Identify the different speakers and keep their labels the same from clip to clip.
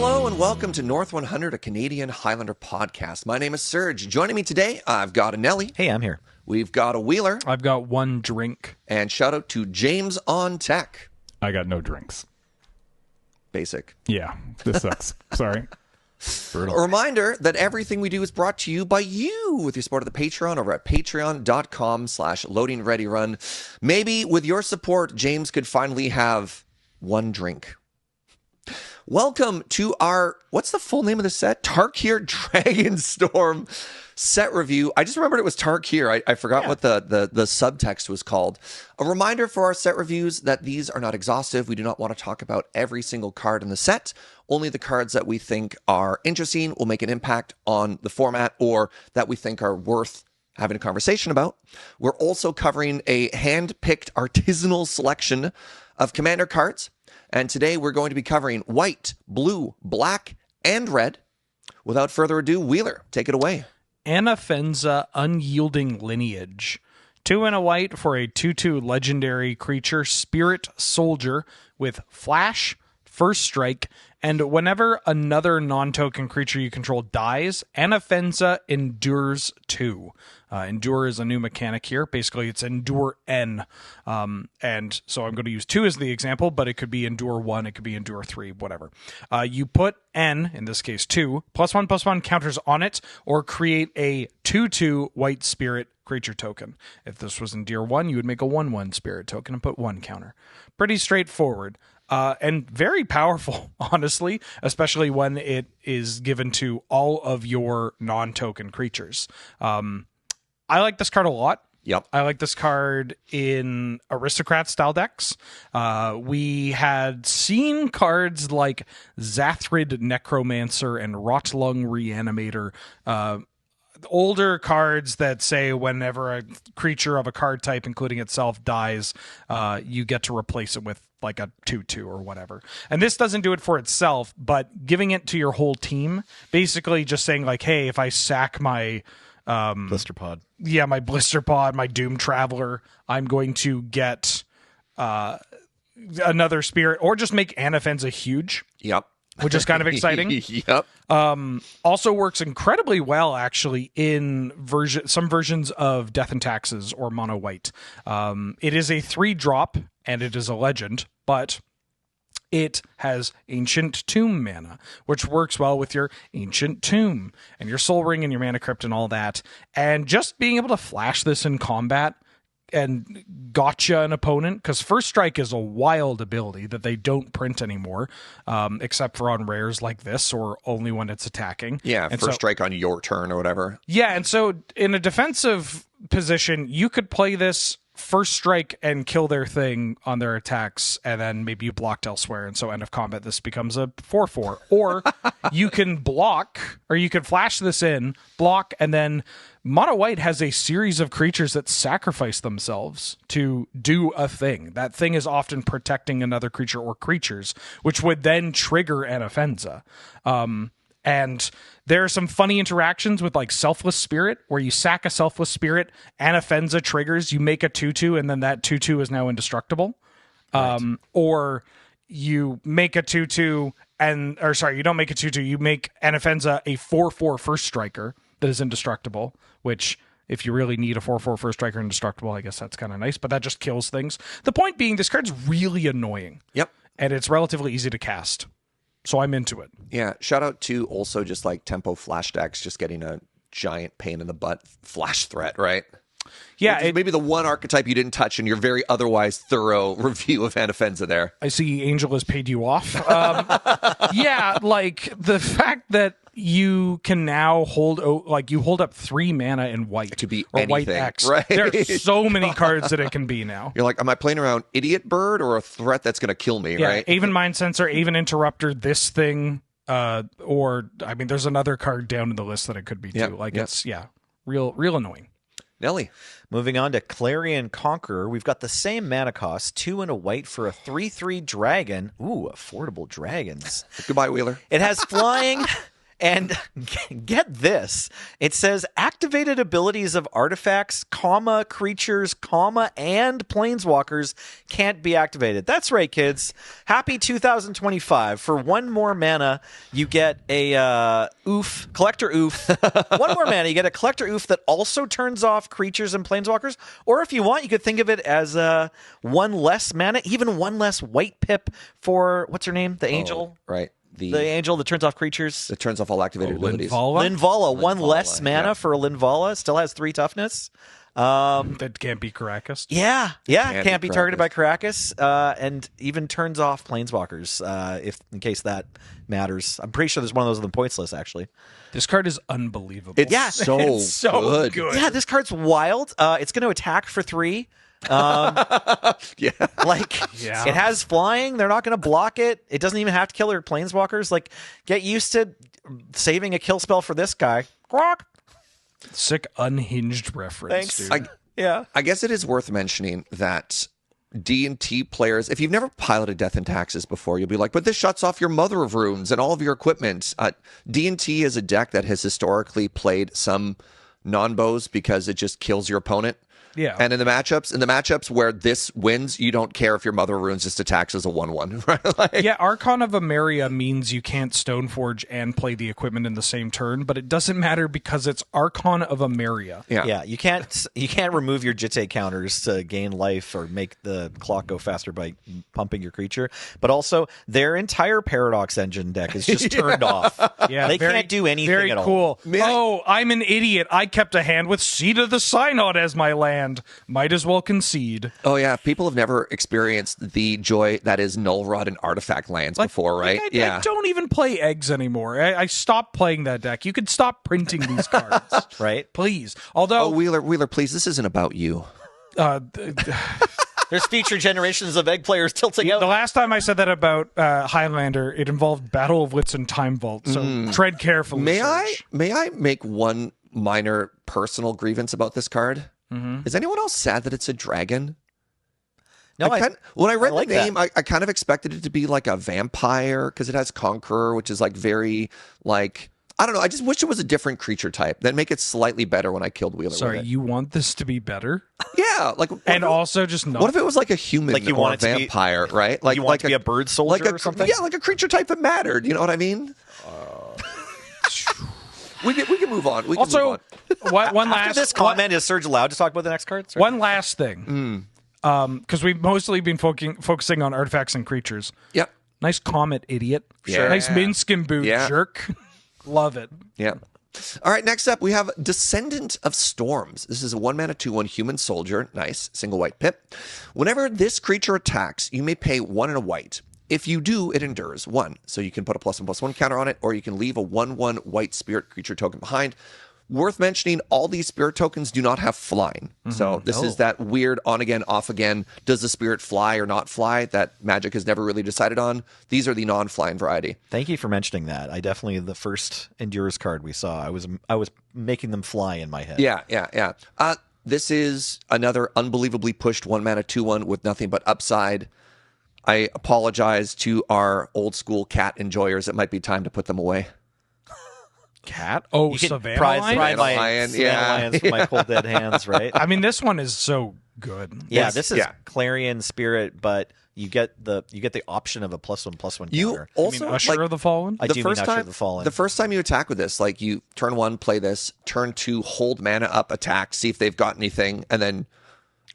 Speaker 1: Hello and welcome to North 100, a Canadian Highlander podcast. My name is Serge. Joining me today, I've got a Nelly.
Speaker 2: Hey, I'm here.
Speaker 1: We've got a Wheeler.
Speaker 3: I've got one drink.
Speaker 1: And shout out to James on Tech.
Speaker 4: I got no drinks.
Speaker 1: Basic.
Speaker 4: Yeah, this sucks. Sorry.
Speaker 1: Brutal. A reminder that everything we do is brought to you by you with your support of the Patreon over at patreon.com/loadingreadyrun. Maybe with your support, James could finally have one drink. Welcome to our, what's the full name of the set? Tarkir Dragonstorm set review. I just remembered it was Tarkir. I forgot what the subtext was called. A reminder for our set reviews that these are not exhaustive. We do not want to talk about every single card in the set. Only the cards that we think are interesting, will make an impact on the format, or that we think are worth having a conversation about. We're also covering a hand-picked artisanal selection of commander cards. And today we're going to be covering white, blue, black, and red. Without further ado, Wheeler, take it away.
Speaker 3: Anafenza Unyielding Lineage. 2 and a white for a 2/2 legendary creature, Spirit Soldier, with Flash, First Strike, and whenever another non-token creature you control dies, Anafenza endures 2. Endure is a new mechanic here. Basically, it's Endure N. And so I'm going to use 2 as the example, but it could be Endure 1, it could be Endure 3, whatever. You put N, in this case 2, +1/+1 counters on it, or create a 2/2 white spirit creature token. If this was Endure 1, you would make a 1/1 spirit token and put 1 counter. Pretty straightforward. And very powerful, honestly, especially when it is given to all of your non-token creatures. I like this card a lot.
Speaker 1: Yep.
Speaker 3: I like this card in Aristocrat style decks. We had seen cards like Zathrid Necromancer and Rotlung Reanimator, older cards that say whenever a creature of a card type, including itself, dies, you get to replace it with like a 2/2 or whatever. And this doesn't do it for itself, but giving it to your whole team, basically just saying like, hey, if I sack my
Speaker 2: Blister Pod.
Speaker 3: Yeah, my Blister Pod, my Doom Traveler, I'm going to get another spirit, or just make Anafenza huge.
Speaker 1: Yep.
Speaker 3: Which is kind of exciting.
Speaker 1: Yep.
Speaker 3: Also works incredibly well, actually, in some versions of Death and Taxes or Mono White. It is a 3-drop, and it is a legend, but it has Ancient Tomb mana, which works well with your Ancient Tomb and your Soul Ring and your Mana Crypt and all that. And just being able to flash this in combat and gotcha an opponent, because First Strike is a wild ability that they don't print anymore, except for on rares like this, or only when it's attacking.
Speaker 1: Yeah,
Speaker 3: and
Speaker 1: First Strike on your turn or whatever.
Speaker 3: Yeah, and so in a defensive position, you could play this First Strike and kill their thing on their attacks, and then maybe you blocked elsewhere, and so end of combat this becomes a 4/4. Or you can block, or you can flash this in, block, and then Mono White has a series of creatures that sacrifice themselves to do a thing. That thing is often protecting another creature or creatures, which would then trigger Anafenza. And there are some funny interactions with like Selfless Spirit, where you sack a Selfless Spirit, Anafenza triggers, you make a 2/2, and then that 2/2 is now indestructible. Right. Or you make a 2/2, you don't make a 2/2, you make Anafenza a 4/4 First Striker that is indestructible, which, if you really need a 4/4 First Striker indestructible, I guess that's kind of nice, but that just kills things. The point being, this card's really annoying.
Speaker 1: Yep.
Speaker 3: And it's relatively easy to cast. So I'm into it.
Speaker 1: Yeah, shout out to also just like tempo flash decks, just getting a giant pain in the butt flash threat, right?
Speaker 3: Yeah.
Speaker 1: Maybe the one archetype you didn't touch in your very otherwise thorough review of Anafenza there.
Speaker 3: I see Angel has paid you off. Yeah, like the fact that you can now hold up 3 mana in white.
Speaker 1: It could be
Speaker 3: or
Speaker 1: anything,
Speaker 3: white X.
Speaker 1: right?
Speaker 3: There are so many cards that it can be now.
Speaker 1: You're like, am I playing around Idiot Bird or a threat that's going to kill me,
Speaker 3: Yeah,
Speaker 1: right?
Speaker 3: Aven Mind Sensor, Aven Interrupter, this thing, or, I mean, there's another card down in the list that it could be too. It's, real annoying.
Speaker 1: Nelly.
Speaker 2: Moving on to Clarion Conqueror, we've got the same mana cost, 2 and a white for a 3/3 dragon. Ooh, affordable dragons.
Speaker 1: Goodbye, Wheeler.
Speaker 2: It has flying And get this. It says activated abilities of artifacts, comma, creatures, comma, and planeswalkers can't be activated. That's right, kids. Happy 2025. For one more mana, you get a collector oof. One more mana, you get a collector oof that also turns off creatures and planeswalkers. Or if you want, you could think of it as one less mana, even one less white pip for, what's her name? The angel?
Speaker 1: Right.
Speaker 2: The angel that turns off creatures.
Speaker 1: That turns off all activated abilities.
Speaker 2: Linvala. One less mana for a Linvala. Still has 3 toughness.
Speaker 3: That can't be Caracas.
Speaker 2: Yeah. Can't be targeted by Caracas. And even turns off planeswalkers, if in case that matters. I'm pretty sure there's one of those on the points list, actually.
Speaker 3: This card is unbelievable.
Speaker 1: It's so good.
Speaker 2: Yeah, this card's wild. It's going to attack for 3. It has flying. They're not going to block it. It doesn't even have to kill their planeswalkers. Like, get used to saving a kill spell for this guy. Croc.
Speaker 3: Sick unhinged reference.
Speaker 2: Thanks.
Speaker 3: Dude.
Speaker 1: I guess it is worth mentioning that D&T players, if you've never piloted Death and Taxes before, you'll be like, but this shuts off your Mother of Runes and all of your equipment. D&T is a deck that has historically played some non-bows because it just kills your opponent.
Speaker 3: Yeah.
Speaker 1: And in the matchups where this wins, you don't care if your Mother of Runes just attacks as a 1/1, right? Like,
Speaker 3: yeah, Archon of Emeria means you can't Stoneforge and play the equipment in the same turn, but it doesn't matter because it's Archon of Emeria.
Speaker 2: Yeah, you can't remove your Jitte counters to gain life or make the clock go faster by pumping your creature. But also, their entire Paradox Engine deck is just turned off.
Speaker 3: Yeah,
Speaker 2: they can't do anything
Speaker 3: very
Speaker 2: at all.
Speaker 3: Cool. I'm an idiot. I kept a hand with Seed of the Synod as my land. Might as well concede.
Speaker 1: Oh yeah, people have never experienced the joy that is Null Rod and Artifact lands before, right?
Speaker 3: I don't even play eggs anymore. I stopped playing that deck. You could stop printing these cards,
Speaker 2: right?
Speaker 3: Please. Although,
Speaker 1: Wheeler, please. This isn't about you.
Speaker 2: There's future generations of egg players tilting out.
Speaker 3: The last time I said that about Highlander, it involved Battle of Wits and Time Vault. So tread carefully.
Speaker 1: May I make one minor personal grievance about this card? Is anyone else sad that it's a dragon?
Speaker 2: No,
Speaker 1: when I read
Speaker 2: like
Speaker 1: the name, I kind of expected it to be like a vampire because it has Conqueror, which is like very like, I don't know. I just wish it was a different creature type. That'd make it slightly better when I killed Wheeler.
Speaker 3: Sorry,
Speaker 1: with it.
Speaker 3: you want this to be better?
Speaker 1: Yeah, like,
Speaker 3: also just not.
Speaker 1: What if it was like a human
Speaker 2: like you
Speaker 1: or
Speaker 2: want
Speaker 1: a vampire, right? Like
Speaker 2: you want to be a bird soldier or something?
Speaker 1: Yeah, like a creature type that mattered. You know what I mean? We can move on. We can move on.
Speaker 3: One last
Speaker 2: After this comment, is Serge allowed to talk about the next card? Sorry.
Speaker 3: One last thing. Because we've mostly been focusing on artifacts and creatures.
Speaker 1: Yep.
Speaker 3: Nice comet, idiot.
Speaker 1: Sure.
Speaker 3: Nice Minsk and boot, jerk. Love it.
Speaker 1: Yeah. All right, next up, we have Descendant of Storms. This is a 1-mana 2/1 human soldier. Nice. Single white pip. Whenever this creature attacks, you may pay 1 and a white. If you do, it endures 1. So you can put a +1/+1 counter on it, or you can leave a 1/1 white spirit creature token behind. Worth mentioning, all these spirit tokens do not have flying. So this is that weird on-again, off-again, does the spirit fly or not fly that Magic has never really decided on. These are the non-flying variety.
Speaker 2: Thank you for mentioning that. I definitely, the first Endures card we saw, I was making them fly in my head.
Speaker 1: Yeah. This is another unbelievably pushed 1-mana 2/1 with nothing but upside. I apologize to our old-school cat enjoyers. It might be time to put them away.
Speaker 2: Cat?
Speaker 3: Oh,
Speaker 2: you can
Speaker 3: Savannah
Speaker 2: prize
Speaker 3: Lion?
Speaker 2: my Savannah Lions from my cold dead hands, right?
Speaker 3: I mean, this one is so good.
Speaker 2: Yeah, this is Clarion Spirit, but you get the option of a +1/+1
Speaker 1: You
Speaker 2: counter.
Speaker 1: also
Speaker 3: Usher of the Fallen?
Speaker 2: I do mean Usher of the Fallen.
Speaker 1: The first time you attack with this, like you turn 1, play this, turn 2, hold mana up, attack, see if they've got anything, and then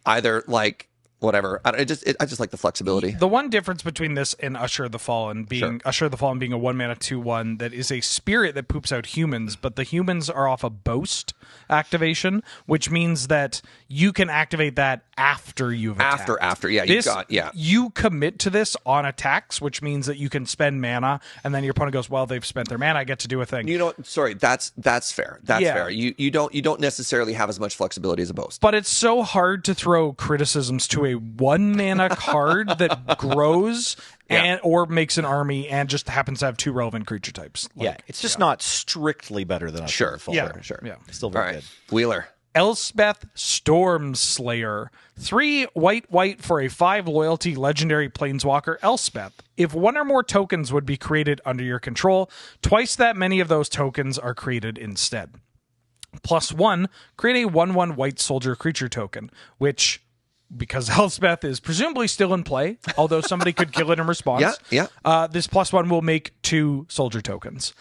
Speaker 1: either like whatever. I just like the flexibility.
Speaker 3: The one difference between this and Usher of the Fallen being Usher of the Fallen being a 1-mana 2/1 that is a spirit that poops out humans, but the humans are off a boast activation, which means that you can activate that after you've attacked.
Speaker 1: After, yeah,
Speaker 3: you commit to this on attacks, which means that you can spend mana, and then your opponent goes, well, they've spent their mana, I get to do a thing.
Speaker 1: You know, sorry, that's fair. That's fair. You don't necessarily have as much flexibility as a boast.
Speaker 3: But it's so hard to throw criticisms to a 1-mana card that grows or makes an army and just happens to have 2 relevant creature types.
Speaker 2: It's just not strictly better than Usher of the Fallen.
Speaker 1: Sure.
Speaker 3: Yeah.
Speaker 2: Still very
Speaker 1: All right,
Speaker 2: good.
Speaker 1: Wheeler.
Speaker 3: Elspeth Stormslayer. 3 white for a 5 loyalty legendary planeswalker Elspeth. If one or more tokens would be created under your control, twice that many of those tokens are created instead. +1, create a 1/1 white soldier creature token, which, because Elspeth is presumably still in play, although somebody could kill it in response, this +1 will make 2 soldier tokens.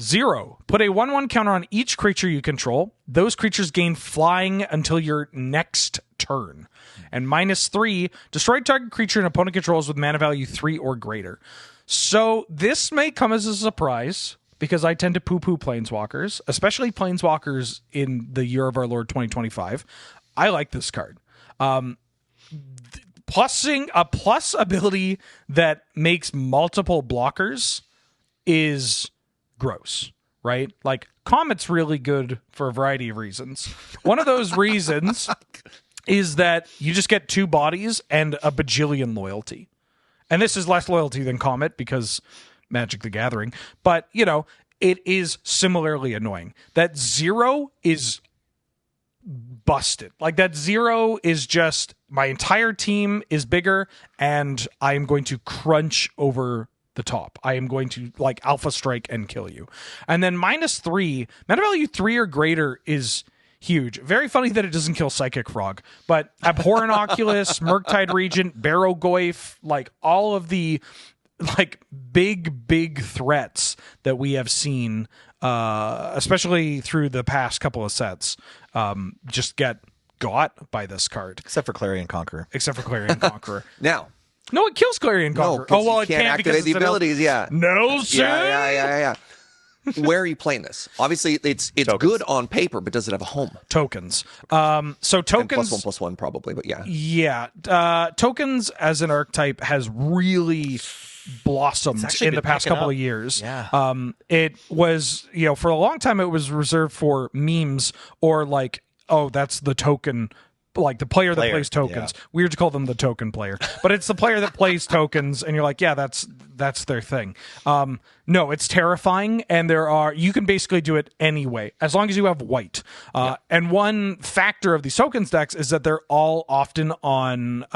Speaker 3: 0, put a 1/1 counter on each creature you control. Those creatures gain flying until your next turn. And -3, destroy target creature an opponent controls with mana value 3 or greater. So this may come as a surprise, because I tend to poo-poo planeswalkers, especially planeswalkers in the year of our Lord 2025. I like this card. Plusing a plus ability that makes multiple blockers is gross, right? Like, Comet's really good for a variety of reasons. One of those reasons is that you just get 2 bodies and a bajillion loyalty. And this is less loyalty than Comet because Magic the Gathering. But, you know, it is similarly annoying. That 0 is busted. Like, that 0 is just, my entire team is bigger and I am going to crunch over the top. I am going to, like, alpha strike and kill you. And then -3, mana value 3 or greater is huge. Very funny that it doesn't kill Psychic Frog, but Abhorrent Oculus, Murktide Regent, Barrowgoyf, like, all of the, like, big threats that we have seen, especially through the past couple of sets, just get got by this card.
Speaker 2: Except for Clarion Conqueror.
Speaker 1: Now,
Speaker 3: No, it kills Clarion Conqueror.
Speaker 1: No,
Speaker 3: well,
Speaker 1: you can't activate the abilities.
Speaker 3: No, sir.
Speaker 1: Yeah. Where are you playing this? Obviously, it's good on paper, but does it have a home?
Speaker 3: Tokens. So tokens.
Speaker 1: And +1/+1 probably, but yeah.
Speaker 3: Yeah. Tokens as an archetype has really blossomed in the past couple of years.
Speaker 2: Yeah.
Speaker 3: It was, you know, for a long time it was reserved for memes or like, oh, that's the token, like the player that plays tokens. Yeah. Weird to call them the token player, but it's the player that plays tokens, and you're like, yeah, that's their thing. No, it's terrifying, and you can basically do it anyway, as long as you have white. And one factor of these tokens decks is that they're all often on,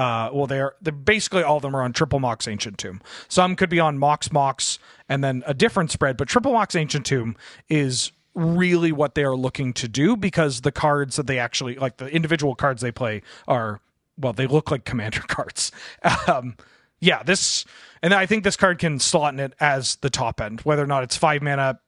Speaker 3: they're basically all of them are on Triple Mox Ancient Tomb. Some could be on Mox, and then a different spread, but Triple Mox Ancient Tomb is really what they are looking to do, because the cards that they actually, like the individual cards they play are, well, they look like commander cards. And I think this card can slot in it as the top end, whether or not it's 5 mana,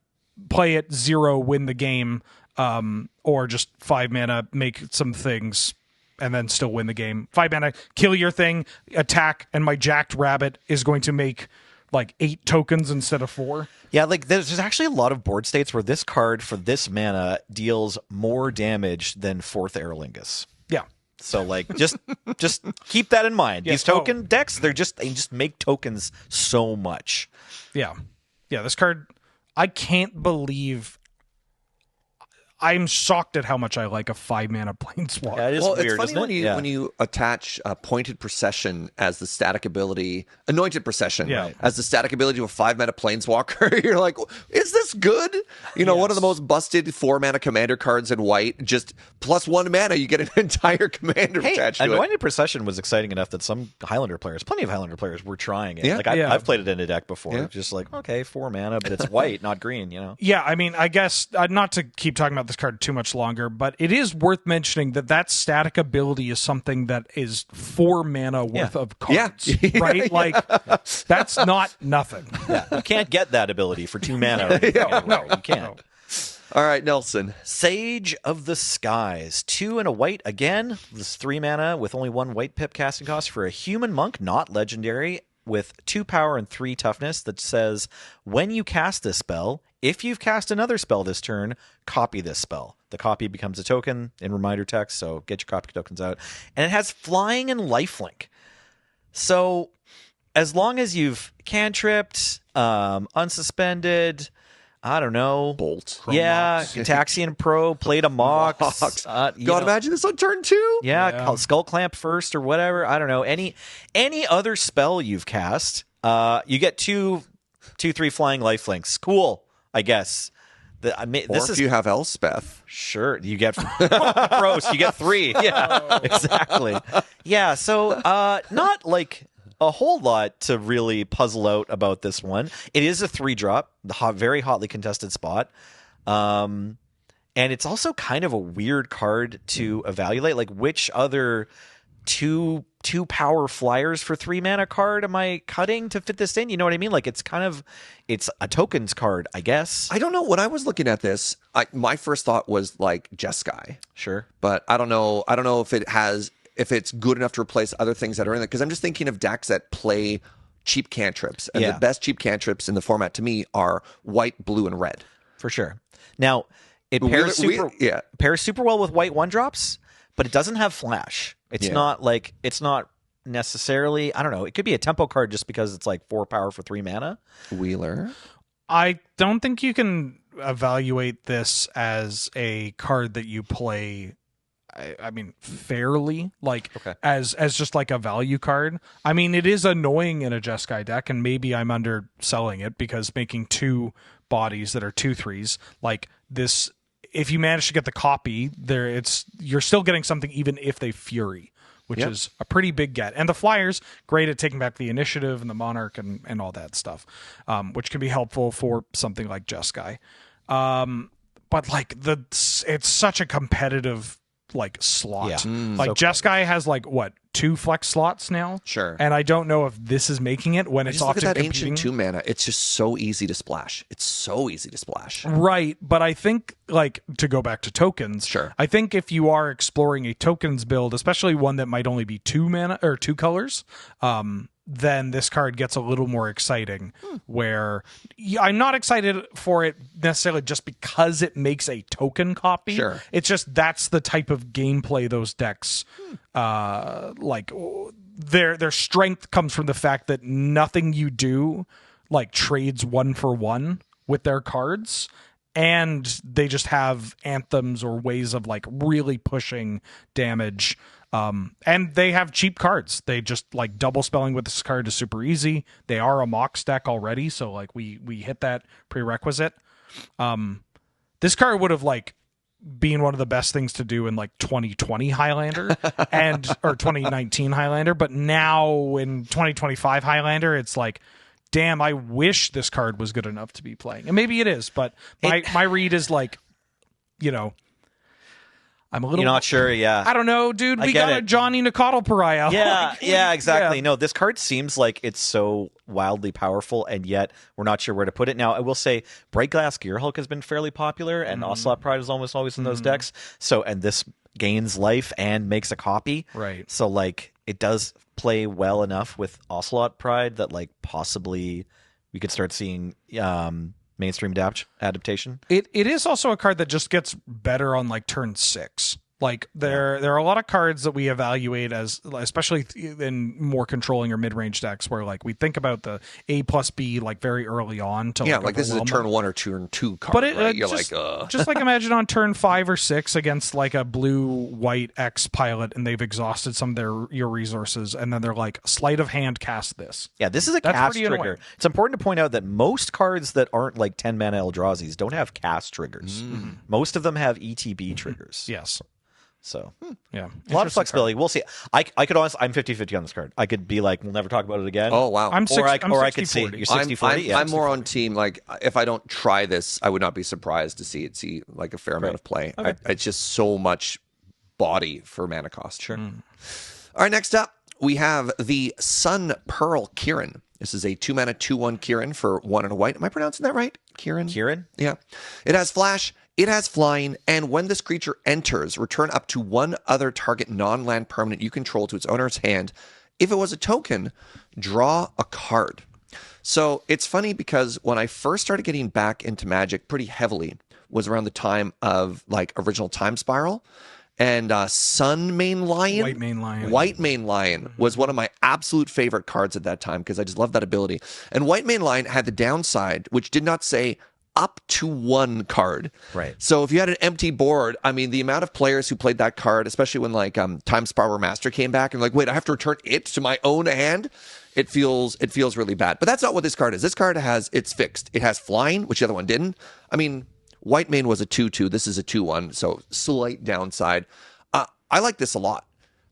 Speaker 3: play it 0, win the game, or just 5 mana, make some things, and then still win the game. 5 mana, kill your thing, attack, and my jacked rabbit is going to make like 8 tokens instead of 4.
Speaker 2: Yeah, like there's actually a lot of board states where this card for this mana deals more damage than 4th Aerolingus.
Speaker 3: Yeah.
Speaker 2: So like just keep that in mind.
Speaker 3: Yes.
Speaker 2: These token decks, they just make tokens so much.
Speaker 3: Yeah. Yeah, this card, I can't believe, I'm shocked at how much I like a 5 mana planeswalker.
Speaker 2: Yeah, it is
Speaker 1: Well,
Speaker 2: weird,
Speaker 1: it's funny
Speaker 2: isn't it?
Speaker 1: when you attach Pointed Procession as the static ability, Anointed Procession as the static ability to a 5 mana planeswalker. You're like, is this good? You know, one of the most busted 4 mana commander cards in white. Just +1 mana, you get an entire commander attached to it.
Speaker 2: Anointed Procession was exciting enough that some Highlander players, plenty of Highlander players, were trying it.
Speaker 1: Yeah.
Speaker 2: Like I've played it in a deck before. Just like, okay, 4 mana, but it's white, not green. You know.
Speaker 3: Yeah, I mean, I guess not to keep talking about this card too much longer, but it is worth mentioning that static ability is something that is 4 mana worth of cards, right? Like, that's not nothing.
Speaker 2: Yeah, you can't get that ability for 2 mana. No, you can't. No.
Speaker 1: All right, Nelson.
Speaker 2: Sage of the Skies. 2 and a white again. This 3 mana with only 1 white pip casting cost for a human monk, not legendary, with 2 power and 3 toughness that says, when you cast this spell, if you've cast another spell this turn, copy this spell. The copy becomes a token in reminder text, so get your copy tokens out. And it has flying and lifelink. So as long as you've cantripped, unsuspended, I don't know.
Speaker 1: Bolt.
Speaker 2: Taxian Pro, played a Mox.
Speaker 1: God, imagine this on turn 2?
Speaker 2: Yeah, Skull Clamp first or whatever. I don't know. Any other spell you've cast, you get 2/3 flying lifelinks. Cool, I guess.
Speaker 1: Or if you have Elspeth.
Speaker 2: Sure, you get gross. You get 3. Yeah, exactly. Yeah, so not like a whole lot to really puzzle out about this one. It is a 3-drop, very hotly contested spot, and it's also kind of a weird card to evaluate. Like, which other two power flyers for 3 mana card am I cutting to fit this in? You know what I mean? Like, it's a tokens card, I guess.
Speaker 1: I don't know. When I was looking at this, my first thought was like Jeskai.
Speaker 2: Sure. But
Speaker 1: I don't know if it's good enough to replace other things that are in it, because I'm just thinking of decks that play cheap cantrips, and the best cheap cantrips in the format to me are white, blue, and red.
Speaker 2: For sure. Now, it pairs super well with white 1-drops, but it doesn't have flash. It's not necessarily, I don't know, it could be a tempo card just because it's like 4 power for 3 mana.
Speaker 1: Wheeler?
Speaker 3: I don't think you can evaluate this as a card that you play, I mean, fairly, like as just like a value card. I mean, it is annoying in a Jeskai deck, and maybe I'm underselling it, because making 2 bodies that are 2/3s like this, if you manage to get the copy there, you're still getting something even if they Fury, which is a pretty big get. And the Flyers, great at taking back the initiative and the Monarch and all that stuff, which can be helpful for something like Jeskai. But like it's such a competitive like slot. Like Jeskai has like 2 flex slots now.
Speaker 1: Sure.
Speaker 3: And I don't know if this is making it when it's often
Speaker 1: look at that
Speaker 3: competing.
Speaker 1: ancient 2 mana. It's just so easy to splash. It's so easy to splash.
Speaker 3: Right, but I think, like, to go back to tokens,
Speaker 1: sure.
Speaker 3: I think if you are exploring a tokens build, especially one that might only be 2 mana or 2 colors, then this card gets a little more exciting, where I'm not excited for it necessarily just because it makes a token copy.
Speaker 1: Sure.
Speaker 3: It's just that's the type of gameplay those decks like. Their strength comes from the fact that nothing you do like trades 1-for-1 with their cards, and they just have anthems or ways of like really pushing damage. And they have cheap cards. They just like double spelling with this card is super easy. They are a Mox deck already, so like we hit that prerequisite. This card would have like been one of the best things to do in like 2020 Highlander or 2019 Highlander, but now in 2025 Highlander, it's like, damn, I wish this card was good enough to be playing. And maybe it is, but my read is like, I'm a little...
Speaker 2: You're not sure, yeah.
Speaker 3: I don't know, dude. We got a Johnny Nicodle pariah.
Speaker 2: Yeah, exactly. Yeah. No, this card seems like it's so wildly powerful, and yet we're not sure where to put it. Now, I will say, Bright Glass Gearhulk has been fairly popular, and Ocelot Pride is almost always in those decks. So, and this gains life and makes a copy.
Speaker 3: Right.
Speaker 2: So, like, it does play well enough with Ocelot Pride that, like, possibly we could start seeing... mainstream adaptation.
Speaker 3: It is also a card that just gets better on like turn 6. Like there are a lot of cards that we evaluate as, especially in more controlling or mid-range decks, where like we think about the A+B like very early on to
Speaker 1: like this is a turn 1 or turn 2 card.
Speaker 3: But
Speaker 1: right?
Speaker 3: You're just like imagine on turn 5 or 6 against like a blue-white X pilot, and they've exhausted some of your resources, and then they're like sleight of hand cast this.
Speaker 2: Yeah, this is a cast trigger. Annoying. It's important to point out that most cards that aren't like 10 mana Eldrazi's don't have cast triggers. Most of them have ETB triggers.
Speaker 3: Yes.
Speaker 2: So,
Speaker 3: yeah,
Speaker 2: a lot of flexibility. We'll see. I could honestly, I'm 50-50 on this card. I could be like, we'll never talk about it again.
Speaker 1: Oh, wow.
Speaker 2: I could see you're 60-40. Yeah,
Speaker 1: I'm more on team, like, if I don't try this, I would not be surprised to see like a fair amount of play.
Speaker 2: Okay.
Speaker 1: It's just so much body for mana cost.
Speaker 2: Sure.
Speaker 1: All right, next up, we have the Sun Pearl Kirin. This is a 2-mana 2/1 Kirin for 1 and a white. Am I pronouncing that right? Kirin? Yeah. It has flash. It has flying, and when this creature enters, return up to 1 other target non-land permanent you control to its owner's hand. If it was a token, draw a card. So it's funny because when I first started getting back into Magic pretty heavily was around the time of like original Time Spiral, and Sun Mane Lion. White Mane Lion was one of my absolute favorite cards at that time because I just loved that ability. And White Mane Lion had the downside, which did not say up to 1 card.
Speaker 2: Right.
Speaker 1: So if you had an empty board, I mean, the amount of players who played that card, especially when like Time Spiral Master came back and like, wait, I have to return it to my own hand. It feels really bad. But that's not what this card is. This card it's fixed. It has flying, which the other one didn't. I mean, Whitemane was a 2/2. This is a 2/1, so slight downside. I like this a lot.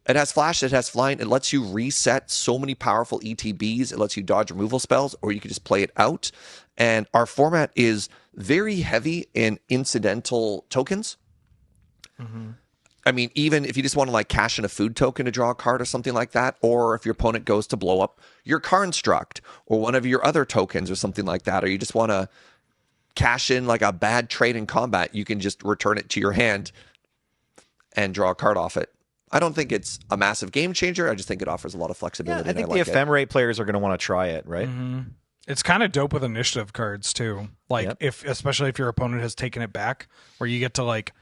Speaker 1: It has flash, it has flying, it lets you reset so many powerful ETBs, it lets you dodge removal spells, or you can just play it out. And our format is very heavy in incidental tokens. I mean, even if you just want to like cash in a food token to draw a card or something like that, or if your opponent goes to blow up your construct or one of your other tokens or something like that, or you just want to cash in like a bad trade in combat, you can just return it to your hand and draw a card off it. I don't think it's a massive game changer. I just think it offers a lot of flexibility.
Speaker 2: I think
Speaker 1: and
Speaker 2: the Ephemerate players are going to want to try it, right?
Speaker 3: It's kind of dope with initiative cards too. Like especially if your opponent has taken it back, where you get to like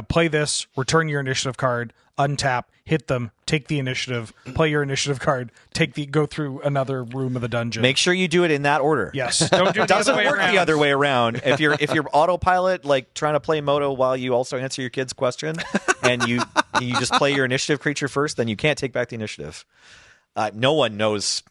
Speaker 3: play this, return your initiative card, untap, hit them, take the initiative, play your initiative card, go through another room of the dungeon.
Speaker 2: Make sure you do it in that order.
Speaker 3: Yes, don't do it
Speaker 2: It doesn't
Speaker 3: the other way
Speaker 2: work
Speaker 3: around.
Speaker 2: the other way around. If you're autopilot, like trying to play Moto while you also answer your kid's question, and you just play your initiative creature first, then you can't take back the initiative. No one knows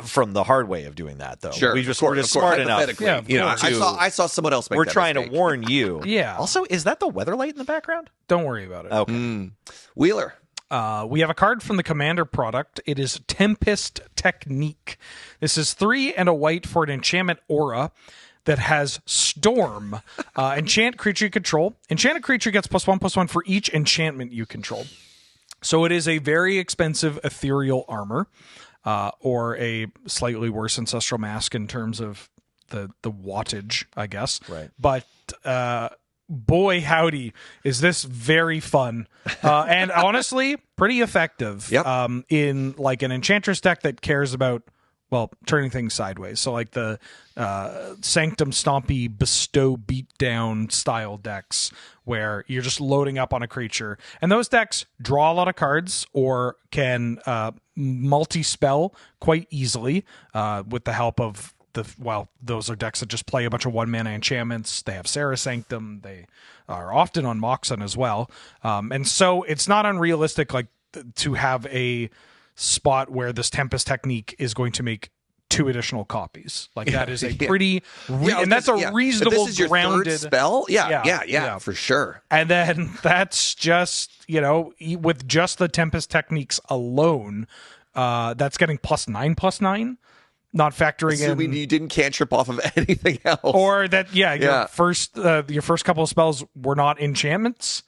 Speaker 2: from the hard way of doing that, though.
Speaker 1: Sure,
Speaker 2: we're just smart enough.
Speaker 3: Yeah,
Speaker 1: You know, I saw someone else make
Speaker 2: We're
Speaker 1: that
Speaker 2: trying
Speaker 1: mistake.
Speaker 2: to warn you.
Speaker 3: Yeah.
Speaker 2: Also, is that the weather light in the background?
Speaker 3: Don't worry about it.
Speaker 2: Okay.
Speaker 1: Wheeler.
Speaker 3: We have a card from the Commander product. It is Tempest Technique. This is 3 and a white for an enchantment aura that has Storm. Enchant creature you control. Enchanted creature gets +1/+1 for each enchantment you control. So it is a very expensive ethereal armor, or a slightly worse Ancestral Mask in terms of the wattage, I guess.
Speaker 2: Right.
Speaker 3: But boy howdy, is this very fun and honestly pretty effective. In like an Enchantress deck that cares about turning things sideways. So like the Sanctum Stompy Bestow Beatdown style decks where you're just loading up on a creature, and those decks draw a lot of cards or can multi-spell quite easily with the help of those are decks that just play a bunch of 1-mana enchantments. They have Sarah Sanctum. They are often on Moxen as well. And so it's not unrealistic to have a spot where this Tempest Technique is going to make 2 additional copies. That is a pretty and that's a reasonable
Speaker 1: if this is your
Speaker 3: grounded
Speaker 1: third spell. Yeah, for sure.
Speaker 3: And then that's just, with just the Tempest Techniques alone, that's getting +9/+9. Not factoring
Speaker 1: Assuming
Speaker 3: in
Speaker 1: you didn't cantrip off of anything else,
Speaker 3: or that your first couple of spells were not enchantments.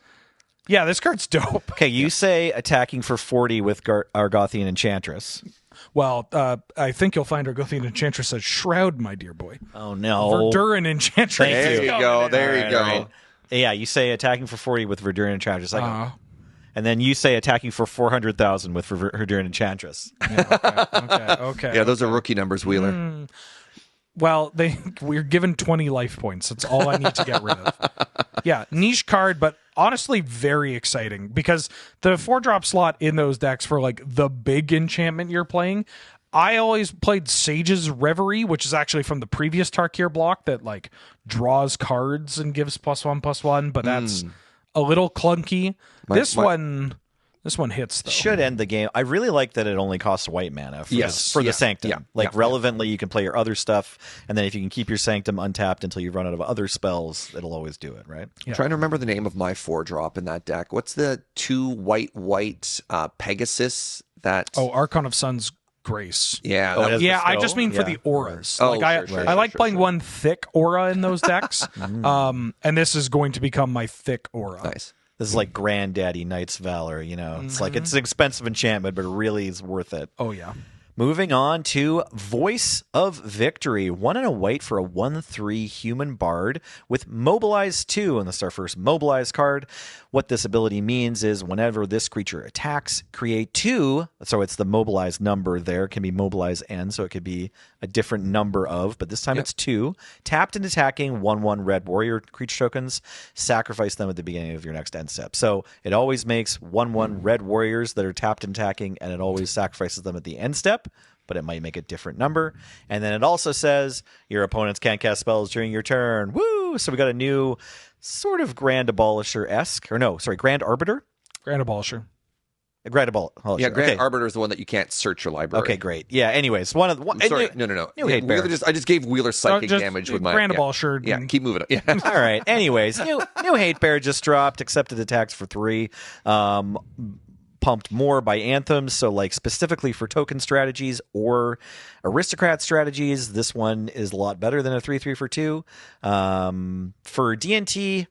Speaker 3: Yeah, this card's dope.
Speaker 2: Okay, you say attacking for 40 with Argothian Enchantress.
Speaker 3: Well, I think you'll find Argothian Enchantress as Shroud, my dear boy.
Speaker 2: Oh no,
Speaker 3: Verduran Enchantress.
Speaker 2: Thank
Speaker 1: There you go. There you go.
Speaker 2: Right. Yeah, you say attacking for 40 with Verduran Enchantress. And then you say attacking for 400,000 with Verduran Enchantress.
Speaker 3: Okay.
Speaker 1: Yeah, those are rookie numbers, Wheeler.
Speaker 3: Well, we're given 20 life points. That's all I need to get rid of. Yeah, niche card, but honestly very exciting because the 4-drop slot in those decks for the big enchantment you're playing, I always played Sage's Reverie, which is actually from the previous Tarkir block that draws cards and gives +1/+1, but that's a little clunky. This one hits though.
Speaker 2: Should end the game. I really like that it only costs white mana for the Sanctum. Relevantly, you can play your other stuff, and then if you can keep your Sanctum untapped until you run out of other spells, it'll always do it, right?
Speaker 1: I'm trying to remember the name of my 4-drop in that deck. What's the 2 white Pegasus that?
Speaker 3: Oh, Archon of Sun's Grace.
Speaker 1: Yeah.
Speaker 3: I just mean for the auras.
Speaker 1: Oh,
Speaker 3: I like playing one thick aura in those decks. And this is going to become my thick aura.
Speaker 1: Nice.
Speaker 2: This is like Granddaddy Knight's Valor, It's it's an expensive enchantment, but it really is worth it.
Speaker 3: Oh, yeah.
Speaker 2: Moving on to Voice of Victory. 1 and a white for a 1/3 human bard with Mobilize 2, and that's our first Mobilize card. What this ability means is whenever this creature attacks, create 2. So it's the Mobilize number there. It can be Mobilize N, so it could be a different number of, but this time it's 2. Tapped and attacking 1/1 red warrior creature tokens. Sacrifice them at the beginning of your next end step. So it always makes 1/1 red warriors that are tapped and attacking, and it always sacrifices them at the end step, but it might make a different number. And then it also says your opponents can't cast spells during your turn. Woo! So we got a new sort of Grand Abolisher-esque, Grand Arbiter.
Speaker 3: Grand Abolisher.
Speaker 2: Grant Arbiter.
Speaker 1: Yeah, Grant
Speaker 2: Okay.
Speaker 1: Arbiter is the one that you can't search your library.
Speaker 2: Okay, great. Yeah. Anyways, one of the.
Speaker 1: Sorry, no.
Speaker 2: New hate bear.
Speaker 1: I just gave Wheeler psychic
Speaker 3: just
Speaker 1: damage with my
Speaker 3: Brandable shirt.
Speaker 1: Yeah, keep moving. Yeah.
Speaker 2: All right. Anyways, new hate bear just dropped. Accepted attacks for 3. Pumped more by anthems. So like specifically for token strategies or aristocrat strategies, this one is a lot better than a 3/3 for 2. For DNT,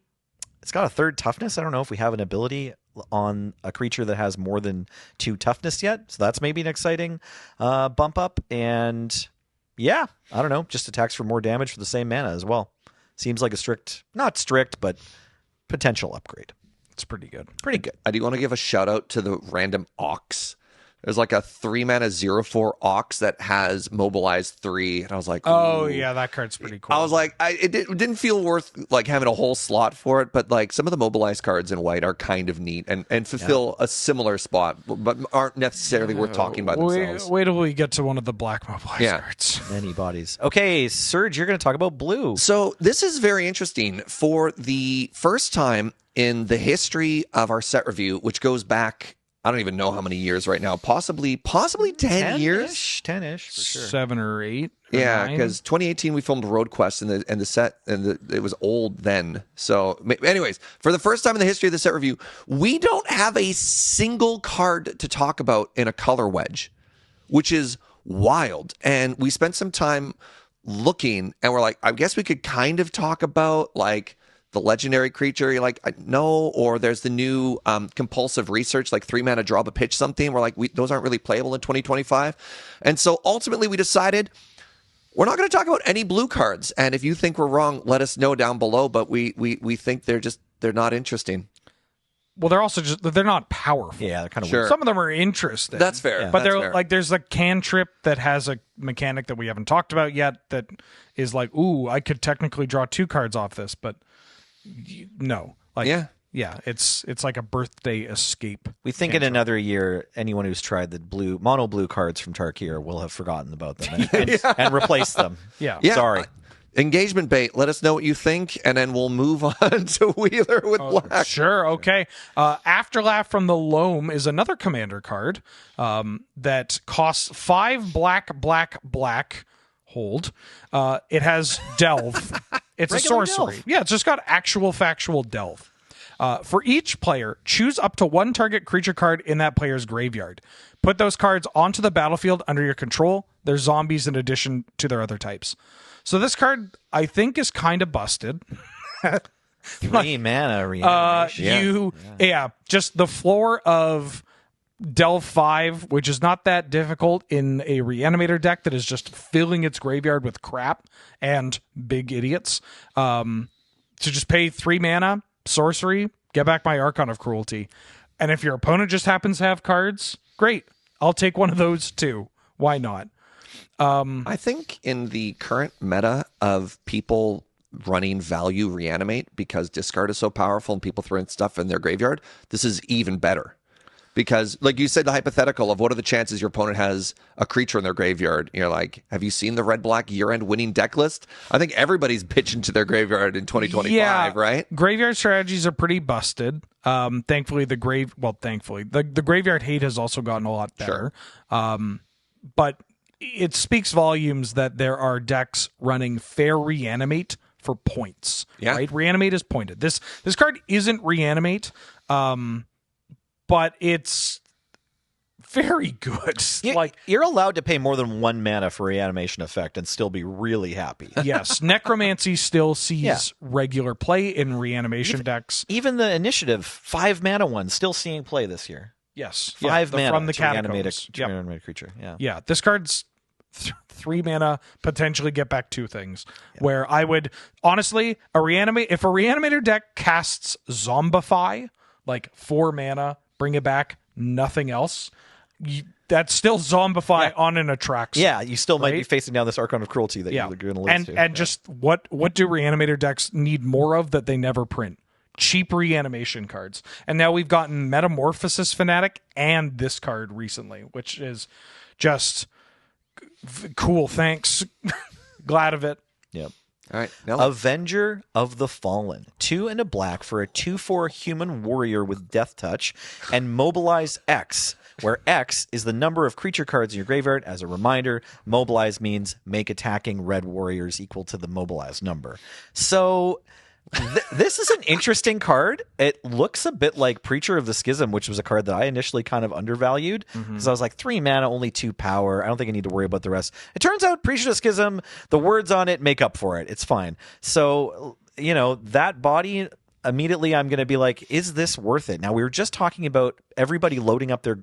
Speaker 2: it's got a 3rd toughness. I don't know if we have an ability on a creature that has more than 2 toughness yet. So that's maybe an exciting bump up. And yeah, I don't know. Just attacks for more damage for the same mana as well. Seems like a not strict, but potential upgrade.
Speaker 3: It's pretty good.
Speaker 2: Pretty good.
Speaker 1: I do want to give a shout out to the random Ox. There's like a 3-mana 0/4 Ox that has mobilized 3, and I was like,
Speaker 3: Oh,
Speaker 1: ooh.
Speaker 3: yeah, that card's pretty cool.
Speaker 1: I was like, it didn't feel worth like having a whole slot for it, but like some of the mobilized cards in white are kind of neat and fulfill a similar spot, but aren't necessarily worth talking about themselves.
Speaker 3: Wait till we get to one of the black mobilized cards.
Speaker 2: Many bodies. Okay, Serge, you're going to talk about blue.
Speaker 1: So this is very interesting. For the first time in the history of our set review, which goes back, I don't even know how many years right now, possibly 10 years.
Speaker 2: 10-ish, for sure.
Speaker 3: 7 or 8. Or
Speaker 1: Yeah,
Speaker 3: 9.
Speaker 1: because 2018 we filmed Road Quest and the set it was old then. So, anyways, for the first time in the history of the set review, we don't have a single card to talk about in a color wedge, which is wild. And we spent some time looking, and we're like, I guess we could kind of talk about like the legendary creature. You're like, no, or there's the new compulsive research, like 3-mana draw a pitch something. We're like, those aren't really playable in 2025. And so ultimately we decided we're not going to talk about any blue cards. And if you think we're wrong, let us know down below. But we think they're not interesting.
Speaker 3: Well, they're also they're not powerful.
Speaker 2: Yeah, they're kind of
Speaker 1: Sure.
Speaker 2: weird.
Speaker 3: Some of them are interesting.
Speaker 1: That's fair.
Speaker 2: Yeah.
Speaker 3: But
Speaker 1: That's
Speaker 3: they're
Speaker 1: fair.
Speaker 3: like, there's a cantrip that has a mechanic that we haven't talked about yet that is like, ooh, I could technically draw 2 cards off this, but no. Like, yeah, it's like a birthday escape.
Speaker 2: We think in another year, anyone who's tried the mono blue cards from Tarkir will have forgotten about them and replaced them.
Speaker 3: Yeah.
Speaker 2: Sorry.
Speaker 1: Engagement bait. Let us know what you think, and then we'll move on to Wheeler with black.
Speaker 3: Sure, okay. Afterlaugh from the Loam is another commander card that costs 5 black. Hold. It has Delve. It's
Speaker 2: Regular
Speaker 3: a sorcery.
Speaker 2: Delve.
Speaker 3: Yeah, it's just got actual factual Delve. For each player, choose up to 1 target creature card in that player's graveyard. Put those cards onto the battlefield under your control. They're zombies in addition to their other types. So this card, I think, is kind of busted.
Speaker 2: 3 mana reanimation.
Speaker 3: Just the floor of Delve 5, which is not that difficult in a Reanimator deck that is just filling its graveyard with crap and big idiots. To just pay 3 mana, sorcery, get back my Archon of Cruelty. And if your opponent just happens to have cards, great. I'll take one of those too. Why not?
Speaker 1: I think in the current meta of people running value reanimate because discard is so powerful and people throwing stuff in their graveyard, this is even better. Because, like you said, the hypothetical of what are the chances your opponent has a creature in their graveyard? You're like, have you seen the red-black year-end winning deck list? I think everybody's pitching to their graveyard in 2025, right?
Speaker 3: Graveyard strategies are pretty busted. Thankfully, the graveyard hate has also gotten a lot better.
Speaker 1: Sure.
Speaker 3: But it speaks volumes that there are decks running fair reanimate for points.
Speaker 1: Yeah.
Speaker 3: Right? Reanimate is pointed. This card isn't reanimate. But it's very good.
Speaker 2: You're allowed to pay more than 1 mana for reanimation effect and still be really happy.
Speaker 3: Yes, Necromancy still sees regular play in reanimation decks.
Speaker 2: Even the initiative 5 mana one still seeing play this year.
Speaker 3: Yes,
Speaker 2: 5 mana
Speaker 3: from the
Speaker 2: to reanimate
Speaker 3: catacombs.
Speaker 2: a reanimate creature. Yeah.
Speaker 3: This card's 3 mana, potentially get back 2 things. Where I would honestly if a reanimator deck casts Zombify, like 4 mana, bring it back, nothing else. That's still Zombify on an Atrax.
Speaker 2: Yeah, you still might be facing down this Archon of Cruelty that you're going to lose to.
Speaker 3: And just what do reanimator decks need more of that they never print? Cheap reanimation cards. And now we've gotten Metamorphosis Fanatic and this card recently, which is just cool. Thanks. Glad of it.
Speaker 2: Yep.
Speaker 1: All right. Now
Speaker 2: Avenger of the Fallen. 2 and a black for a 2/4 human warrior with Death Touch, and mobilize X, where X is the number of creature cards in your graveyard. As a reminder, mobilize means make attacking red warriors equal to the mobilize number. So this is an interesting card. It looks a bit like Preacher of the Schism, which was a card that I initially kind of undervalued because I was like, 3 mana, only 2 power. I don't think I need to worry about the rest. It turns out Preacher of the Schism, the words on it make up for it. It's fine. So, that body, immediately I'm going to be like, is this worth it? Now, we were just talking about everybody loading up their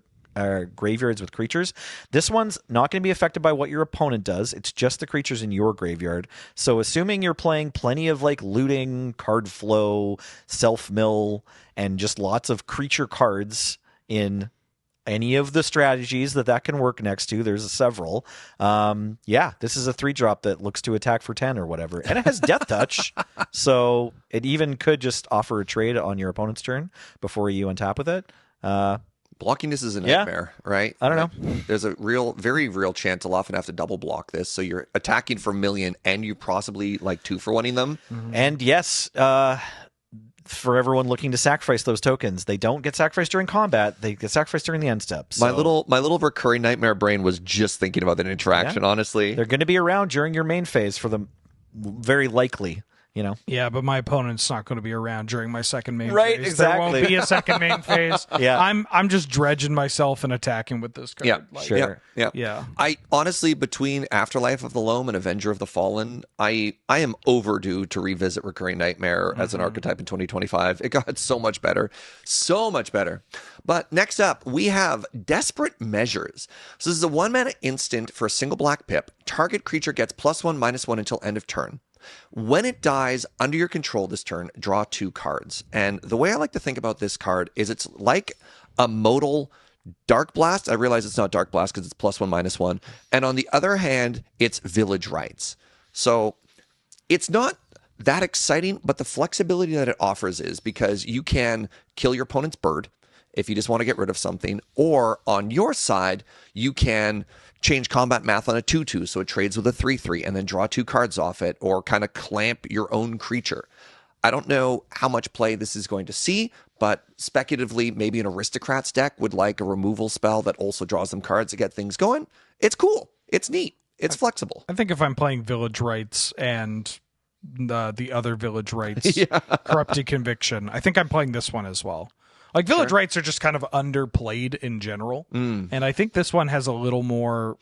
Speaker 2: graveyards with creatures. This one's not going to be affected by what your opponent does. It's just the creatures in your graveyard. So assuming you're playing plenty of like looting, card flow, self-mill, and just lots of creature cards in any of the strategies that can work next to, there's several. This is a 3-drop that looks to attack for 10 or whatever. And it has Death Touch. So it even could just offer a trade on your opponent's turn before you untap with it.
Speaker 1: blocking this is a nightmare, right?
Speaker 2: I don't know.
Speaker 1: There's a very real chance I'll often have to double block this. So you're attacking for a million and you possibly like 2-for-1ing them.
Speaker 2: Mm-hmm. And yes, for everyone looking to sacrifice those tokens, they don't get sacrificed during combat. They get sacrificed during the end step. So.
Speaker 1: My little recurring nightmare brain was just thinking about that interaction, honestly.
Speaker 2: They're going to be around during your main phase for them, very likely. You know?
Speaker 3: Yeah, but my opponent's not going to be around during my second main phase.
Speaker 2: Right, exactly.
Speaker 3: There won't be a second main phase.
Speaker 2: Yeah.
Speaker 3: I'm just dredging myself and attacking with this card.
Speaker 1: Yeah,
Speaker 3: Like,
Speaker 2: sure.
Speaker 3: Yeah.
Speaker 1: I honestly, between Afterlife of the Loam and Avenger of the Fallen, I am overdue to revisit Recurring Nightmare as an archetype in 2025. It got so much better. So much better. But next up, we have Desperate Measures. So this is a 1-mana instant for a single black pip. Target creature gets +1/-1 until end of turn. When it dies under your control this turn, draw 2 cards. And the way I like to think about this card is it's like a modal Dark Blast. I realize it's not Dark Blast because it's +1/-1. And on the other hand, it's Village Rites. So it's not that exciting, but the flexibility that it offers is because you can kill your opponent's bird if you just want to get rid of something. Or on your side, you can change combat math on a 2/2, so it trades with a 3/3 and then draw 2 cards off it, or kind of clamp your own creature. I don't know how much play this is going to see, but speculatively, maybe an Aristocrats deck would like a removal spell that also draws them cards to get things going. It's cool. It's neat. It's flexible.
Speaker 3: I think if I'm playing Village Rites and the other Village Rites, Corrupted Conviction, I think I'm playing this one as well. Like, Village Rites are just kind of underplayed in general. And I think this one has a little more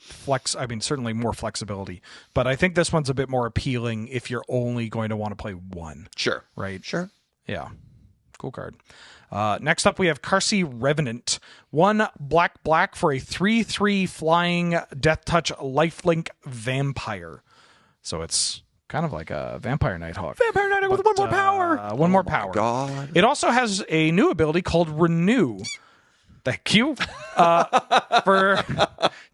Speaker 3: certainly more flexibility. But I think this one's a bit more appealing if you're only going to want to play one.
Speaker 1: Sure.
Speaker 3: Right?
Speaker 1: Sure.
Speaker 3: Yeah. Cool card. Next up, we have Karsi Revenant. 1 black for a 3/3 flying Death Touch lifelink vampire. So it's kind of like a Vampire Nighthawk.
Speaker 2: Vampire Nighthawk with 1 more power.
Speaker 3: One more power.
Speaker 1: God.
Speaker 3: It also has a new ability called Renew. Thank you. For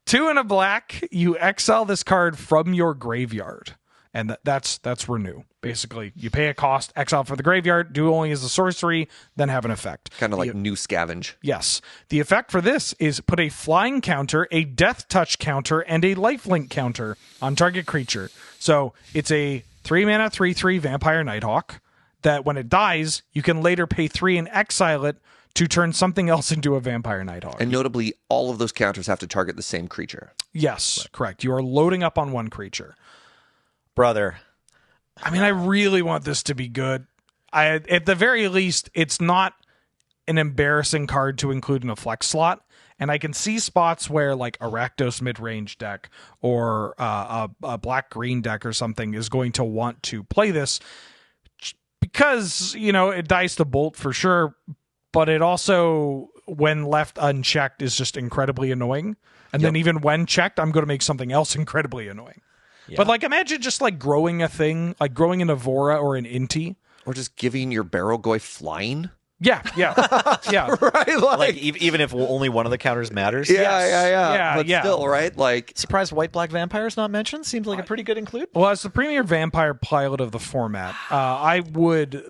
Speaker 3: 2 and a black, you exile this card from your graveyard. And that's Renew. Basically, you pay a cost, exile for the graveyard, do only as a sorcery, then have an effect.
Speaker 1: Kind of like new Scavenge.
Speaker 3: Yes. The effect for this is put a flying counter, a death touch counter, and a lifelink counter on target creature. So it's a 3-mana 3/3 Vampire Nighthawk that when it dies, you can later pay 3 and exile it to turn something else into a Vampire Nighthawk.
Speaker 1: And notably, all of those counters have to target the same creature.
Speaker 3: Yes, correct. You are loading up on one creature.
Speaker 2: Brother.
Speaker 3: I mean, I really want this to be good. At the very least, it's not an embarrassing card to include in a flex slot. And I can see spots where, like, a Rakdos mid-range deck or a black-green deck or something is going to want to play this because, it dies to bolt for sure, but it also, when left unchecked, is just incredibly annoying. And then even when checked, I'm going to make something else incredibly annoying. Yeah. But, like, imagine just, like, growing a thing, like growing an Avora or an Inti.
Speaker 1: Or just giving your Barrowgoy flying.
Speaker 3: Yeah.
Speaker 1: right?
Speaker 2: Like even if only one of the counters matters.
Speaker 1: Yeah. But
Speaker 3: yeah.
Speaker 1: still, right? Like,
Speaker 2: Surprised white black vampire's not mentioned. Seems like a pretty good include.
Speaker 3: Well, as the premier vampire pilot of the format, I would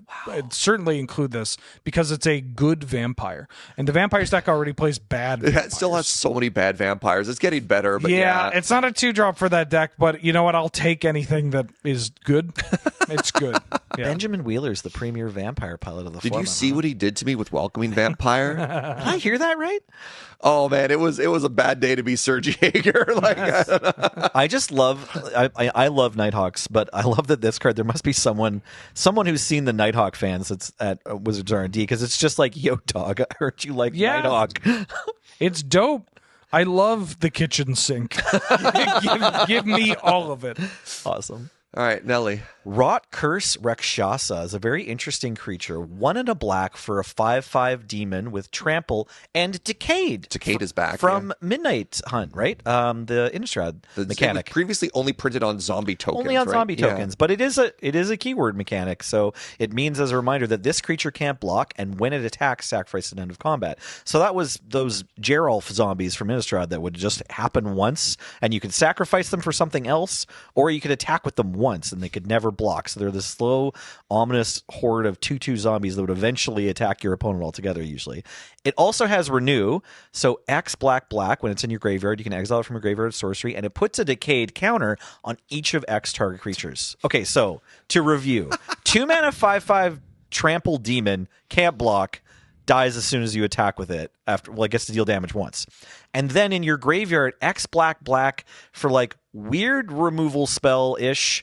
Speaker 3: certainly include this because it's a good vampire, and the vampires deck already plays bad.
Speaker 1: it still has so many bad vampires. It's getting better, but
Speaker 3: It's not a 2-drop for that deck, but you know what? I'll take anything that is good. It's good. Yeah.
Speaker 2: Benjamin Wheeler's the premier vampire pilot of the
Speaker 1: Did
Speaker 2: format.
Speaker 1: you see what he did to me with welcoming vampire?
Speaker 2: Did I hear that right?
Speaker 1: Oh man, it was a bad day to be Serge Hager. Like,
Speaker 2: I just love I love Nighthawks, but I love that this card. There must be someone who's seen the Nighthawk fans that's at Wizards R&D, because it's just like, yo, dog, I heard you like Nighthawk.
Speaker 3: It's dope. I love the kitchen sink. give me all of it.
Speaker 2: Awesome.
Speaker 1: all right, Nelly.
Speaker 2: Rot Curse Rakshasa is a very interesting creature. 1 and a black for a 5/5 demon with trample and decayed.
Speaker 1: Decayed is back
Speaker 2: from Midnight Hunt, right? The Innistrad mechanic.
Speaker 1: It was previously only printed on zombie tokens.
Speaker 2: Only on
Speaker 1: right?
Speaker 2: zombie
Speaker 1: Yeah.
Speaker 2: tokens, but it is a keyword mechanic, so it means, as a reminder, that this creature can't block, and when it attacks, sacrifice at end of combat. So that was those Geralf zombies from Innistrad that would just happen once, and you could sacrifice them for something else, or you could attack with them once, and they could never block. So they're this slow, ominous horde of 2/2 zombies that would eventually attack your opponent altogether, usually. It also has Renew, so X black black. When it's in your graveyard, you can exile it from your graveyard sorcery, and it puts a decayed counter on each of X target creatures. Okay, so to review, 2 mana 5/5 trample demon, can't block, dies as soon as you attack with it. It gets to deal damage once. And then in your graveyard, X black black for like weird removal spell-ish,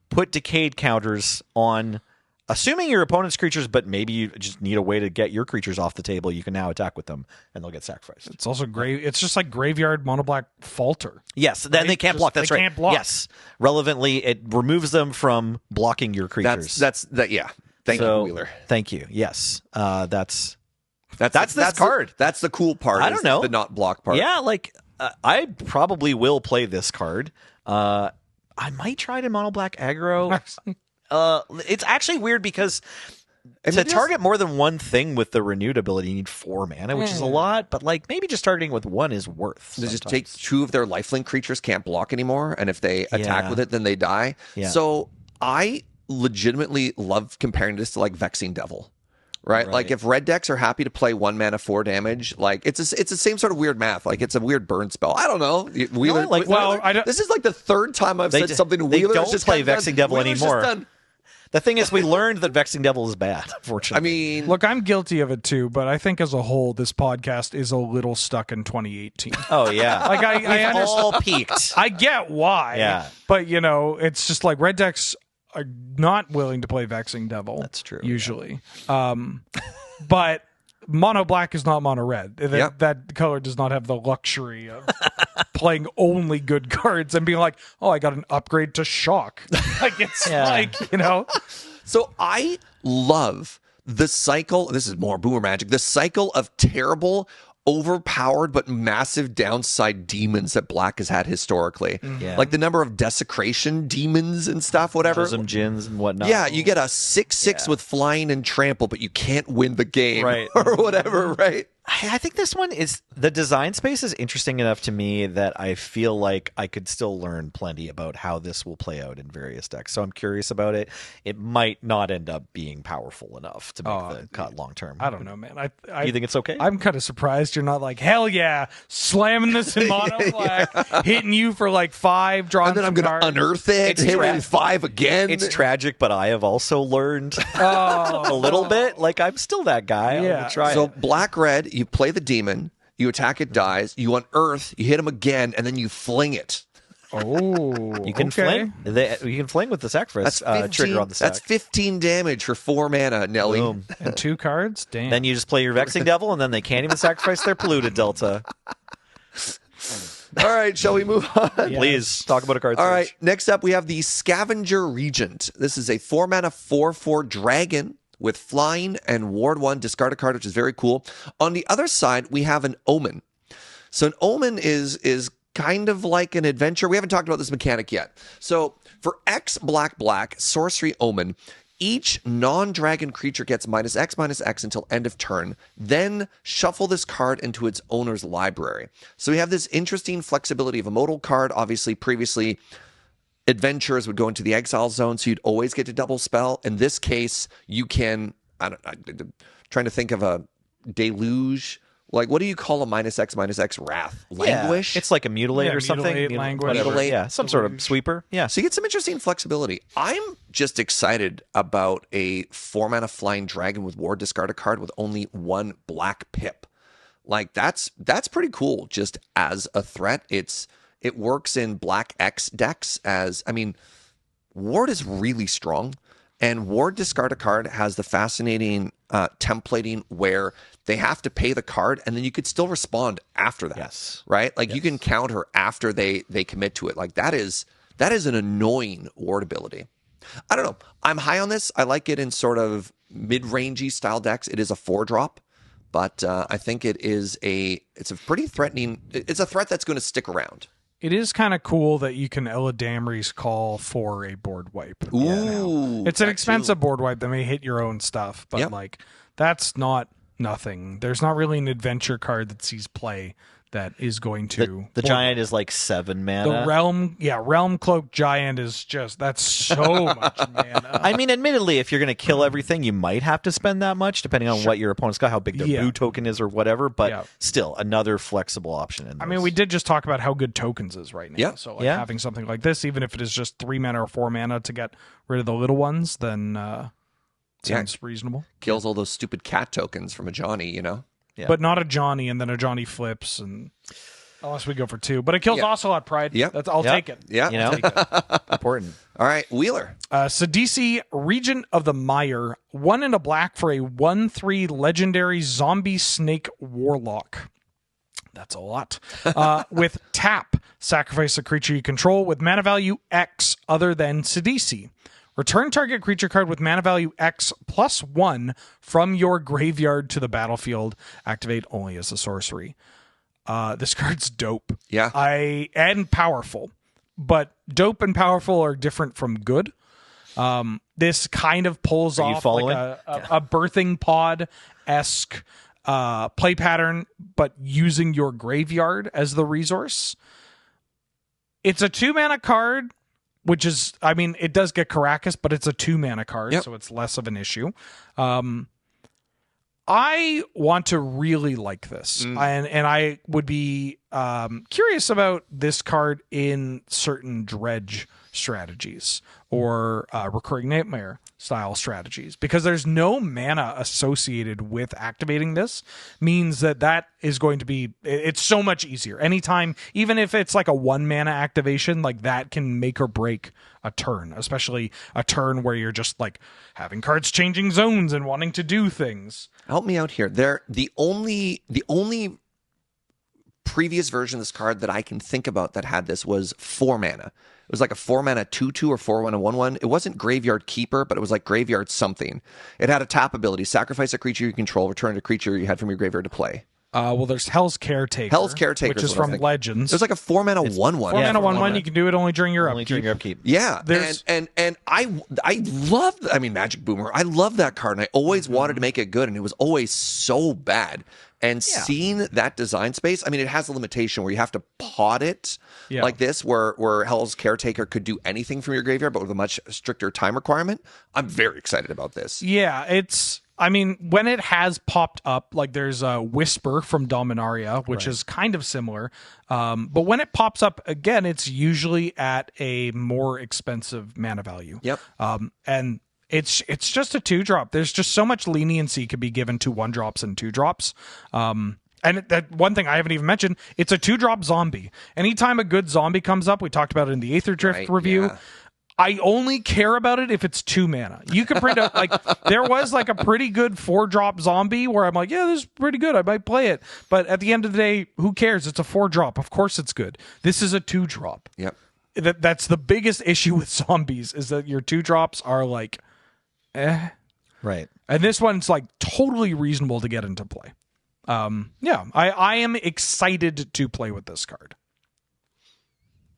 Speaker 2: put decayed counters on, assuming your opponent's creatures, but maybe you just need a way to get your creatures off the table. You can now attack with them, and they'll get sacrificed.
Speaker 3: It's also it's just like graveyard mono black falter.
Speaker 2: Yes, then
Speaker 3: Right?
Speaker 2: they can't
Speaker 3: Just-
Speaker 2: block. That's
Speaker 3: they
Speaker 2: right.
Speaker 3: can't block.
Speaker 2: Yes, relevantly, it removes them from blocking your creatures.
Speaker 1: That's Yeah. Thank you, Wheeler.
Speaker 2: Thank you. Yes, that's
Speaker 1: That's
Speaker 2: this card.
Speaker 1: That's the cool part.
Speaker 2: I don't
Speaker 1: is
Speaker 2: know.
Speaker 1: the not block part.
Speaker 2: Yeah, like I probably will play this card. I might try to mono black aggro. It's actually weird because to target more than one thing with the renewed ability, you need 4 mana, which is a lot. But like maybe just targeting with 1 is worth.
Speaker 1: They just take 2 of their lifelink creatures, can't block anymore, and if they attack
Speaker 2: Yeah.
Speaker 1: with it, then they die.
Speaker 2: Yeah.
Speaker 1: So I legitimately love comparing this to like Vexing Devil. Right? Like if red decks are happy to play 1 mana 4 damage, like it's the same sort of weird math. Like it's a weird burn spell. I don't know. Wheeler,
Speaker 2: like-
Speaker 1: Wheeler-
Speaker 3: I don't-
Speaker 1: this is like the 3rd time I've said something to
Speaker 2: they
Speaker 1: Wheeler.
Speaker 2: don't play Vexing Devil anymore.
Speaker 1: Done.
Speaker 2: The thing is, we learned that Vexing Devil is bad,
Speaker 1: I
Speaker 2: unfortunately.
Speaker 1: mean,
Speaker 3: Look, I'm guilty of it too, but I think as a whole, this podcast is a little stuck in 2018.
Speaker 2: Oh, yeah.
Speaker 3: Like I understand.
Speaker 2: all peaked.
Speaker 3: I get why.
Speaker 2: Yeah.
Speaker 3: But it's just like red decks are not willing to play Vexing Devil.
Speaker 2: That's true,
Speaker 3: Usually. But mono black is not mono red. That color does not have the luxury of playing only good cards and being like, oh, I got an upgrade to shock. Like it's
Speaker 1: So I love the cycle. This is more boomer magic. The cycle of terrible, overpowered but massive downside demons that Black has had historically.
Speaker 2: Yeah.
Speaker 1: Like the number of desecration demons and stuff, whatever.
Speaker 2: Prism Djinns and whatnot.
Speaker 1: Yeah, you get a 6/6 with flying and trample, but you can't win the game,
Speaker 2: Right.
Speaker 1: or whatever, right?
Speaker 2: I think this one is, the design space is interesting enough to me that I feel like I could still learn plenty about how this will play out in various decks. So I'm curious about it. It might not end up being powerful enough to make the cut long term.
Speaker 3: I don't know, man.
Speaker 2: You think it's okay?
Speaker 3: I'm kind of surprised you're not like, hell yeah, slamming this in mono black, hitting you for like 5, drawing
Speaker 1: And then I'm
Speaker 3: some
Speaker 1: going to
Speaker 3: cards.
Speaker 1: unearth it,
Speaker 2: It's
Speaker 1: hit
Speaker 2: tra-
Speaker 1: with 5 again.
Speaker 2: It's tragic, but I have also learned a little bit. Like, I'm still that guy. I'm
Speaker 3: Yeah.
Speaker 2: gonna try
Speaker 1: So
Speaker 2: it.
Speaker 1: black-red, you play the demon, you attack, it dies, you unearth, you hit him again, and then you fling it.
Speaker 3: Oh,
Speaker 2: You can
Speaker 3: okay.
Speaker 2: fling. You can fling with the sacrifice
Speaker 1: That's 15,
Speaker 2: trigger on the stack.
Speaker 1: That's 15 damage for 4 mana, Nelly.
Speaker 2: Boom.
Speaker 3: And 2 cards? Damn.
Speaker 2: Then you just play your Vexing Devil, and then they can't even sacrifice their polluted Delta.
Speaker 1: All right, shall we move on?
Speaker 2: Please talk about a card.
Speaker 1: All
Speaker 2: Serge.
Speaker 1: right, next up we have the Scavenger Regent. This is a 4 mana 4/4 dragon with flying and ward 1. Discard a card, which is very cool. On the other side, we have an Omen. So an Omen is kind of like an adventure. We haven't talked about this mechanic yet. So for X black black sorcery Omen, Each non-dragon creature gets -X until end of turn. Then shuffle this card into its owner's library. So we have this interesting flexibility of a modal card. Obviously, previously, adventurers would go into the exile zone, so you'd always get to double spell. In this case, you can... I'm trying to think of a deluge. Like, what do you call a -X wrath? Languish?
Speaker 2: Yeah, it's like a mutilate or something.
Speaker 3: Mutilate, languish.
Speaker 2: Whatever.
Speaker 1: Mutilate.
Speaker 2: Yeah, some sort of sweeper. Yeah.
Speaker 1: So you get some interesting flexibility. I'm just excited about a 4-mana flying dragon with ward, discard a card with only 1 black pip. Like, that's pretty cool just as a threat. It works in black X decks as, I mean, ward is really strong. And ward discard a card has the fascinating templating where they have to pay the card and then you could still respond after that.
Speaker 2: Yes.
Speaker 1: Right? Like you can counter after they commit to it. Like that is an annoying ward ability. I don't know. I'm high on this. I like it in sort of mid-rangey style decks. It is a 4-drop, but I think it's a pretty threatening. It's a threat that's going to stick around.
Speaker 3: It is kind of cool that you can Eladamri's Call for a board wipe.
Speaker 1: Ooh,
Speaker 3: it's an
Speaker 1: that
Speaker 3: expensive board wipe that may hit your own stuff, but like that's not nothing. There's not really an adventure card that sees play that is going to...
Speaker 2: The giant is like 7 mana.
Speaker 3: The Realm Cloak Giant is just... That's so much mana.
Speaker 2: I mean, admittedly, if you're going to kill everything, you might have to spend that much, depending on what your opponent's got, how big their blue token is or whatever, but still, another flexible option in this.
Speaker 3: I mean, we did just talk about how good tokens is right now.
Speaker 1: Yeah.
Speaker 3: So having something like this, even if it is just 3 mana or 4 mana to get rid of the little ones, then sounds reasonable.
Speaker 1: Kills all those stupid cat tokens from a Johnny, you know?
Speaker 2: Yeah.
Speaker 3: But not a Johnny, and then a Johnny flips, and unless we go for 2. But it kills Ocelot Pride.
Speaker 1: Yeah.
Speaker 3: I'll take it.
Speaker 1: Yeah.
Speaker 2: You know?
Speaker 3: Take it.
Speaker 2: Important.
Speaker 1: All right, Wheeler.
Speaker 3: Sidisi, Regent of the Mire, 1 and a black for a 1/3 legendary zombie snake warlock. That's a lot. With tap, sacrifice a creature you control with mana value X other than Sidisi. Return target creature card with mana value X +1 from your graveyard to the battlefield. Activate only as a sorcery. This card's dope.
Speaker 1: Yeah.
Speaker 3: And powerful. But dope and powerful are different from good. This kind of pulls off like a birthing pod-esque play pattern, but using your graveyard as the resource. It's a 2-mana card, which is, I mean, it does get Caracas, but it's a 2-mana card, so it's less of an issue. I want to really like this, and I would be curious about this card in certain dredge strategies or recurring nightmare style strategies, because there's no mana associated with activating this. Means that is going to be, it's so much easier anytime, even if it's like a 1-mana activation, like that can make or break a turn, especially a turn where you're just like having cards changing zones and wanting to do things.
Speaker 1: Help me out here. The only previous version of this card that I can think about that had this was 4 mana. It was like a 4-mana 2/2 or 4-1 1/1. It wasn't Graveyard Keeper, but it was like Graveyard something. It had a tap ability: sacrifice a creature you control, return a creature you had from your graveyard to play.
Speaker 3: Well, there's Hell's Caretaker.
Speaker 1: Hell's Caretaker,
Speaker 3: which is from Legends.
Speaker 1: There's like a 4-mana 1/1.
Speaker 3: 4-mana 1/1. You can do it only during your
Speaker 2: Only
Speaker 3: upkeep.
Speaker 2: during your upkeep.
Speaker 1: Yeah, and I love. I mean, Magic Boomer. I love that card, and I always wanted to make it good, and it was always so bad. And seeing that design space, I mean, it has a limitation where you have to pod it like this, where Hell's Caretaker could do anything from your graveyard, but with a much stricter time requirement. I'm very excited about this.
Speaker 3: Yeah, it's... I mean, when it has popped up, like there's a Whisper from Dominaria, which is kind of similar. But when it pops up again, it's usually at a more expensive mana value.
Speaker 1: Yep.
Speaker 3: And it's just a 2-drop. There's just so much leniency could be given to 1-drops and 2-drops. And that one thing I haven't even mentioned, it's a 2-drop zombie. Anytime a good zombie comes up, we talked about it in the Aether Drift review.
Speaker 1: Yeah.
Speaker 3: I only care about it if it's 2 mana. You could print out, like, there was like a pretty good 4-drop zombie where I'm like, yeah, this is pretty good. I might play it. But at the end of the day, who cares? It's a 4-drop. Of course it's good. This is a 2-drop.
Speaker 1: Yep.
Speaker 3: That's the biggest issue with zombies, is that your 2-drops are like,
Speaker 2: Right.
Speaker 3: And this one's like totally reasonable to get into play. I am excited to play with this card.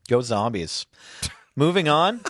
Speaker 2: Go zombies. Moving on.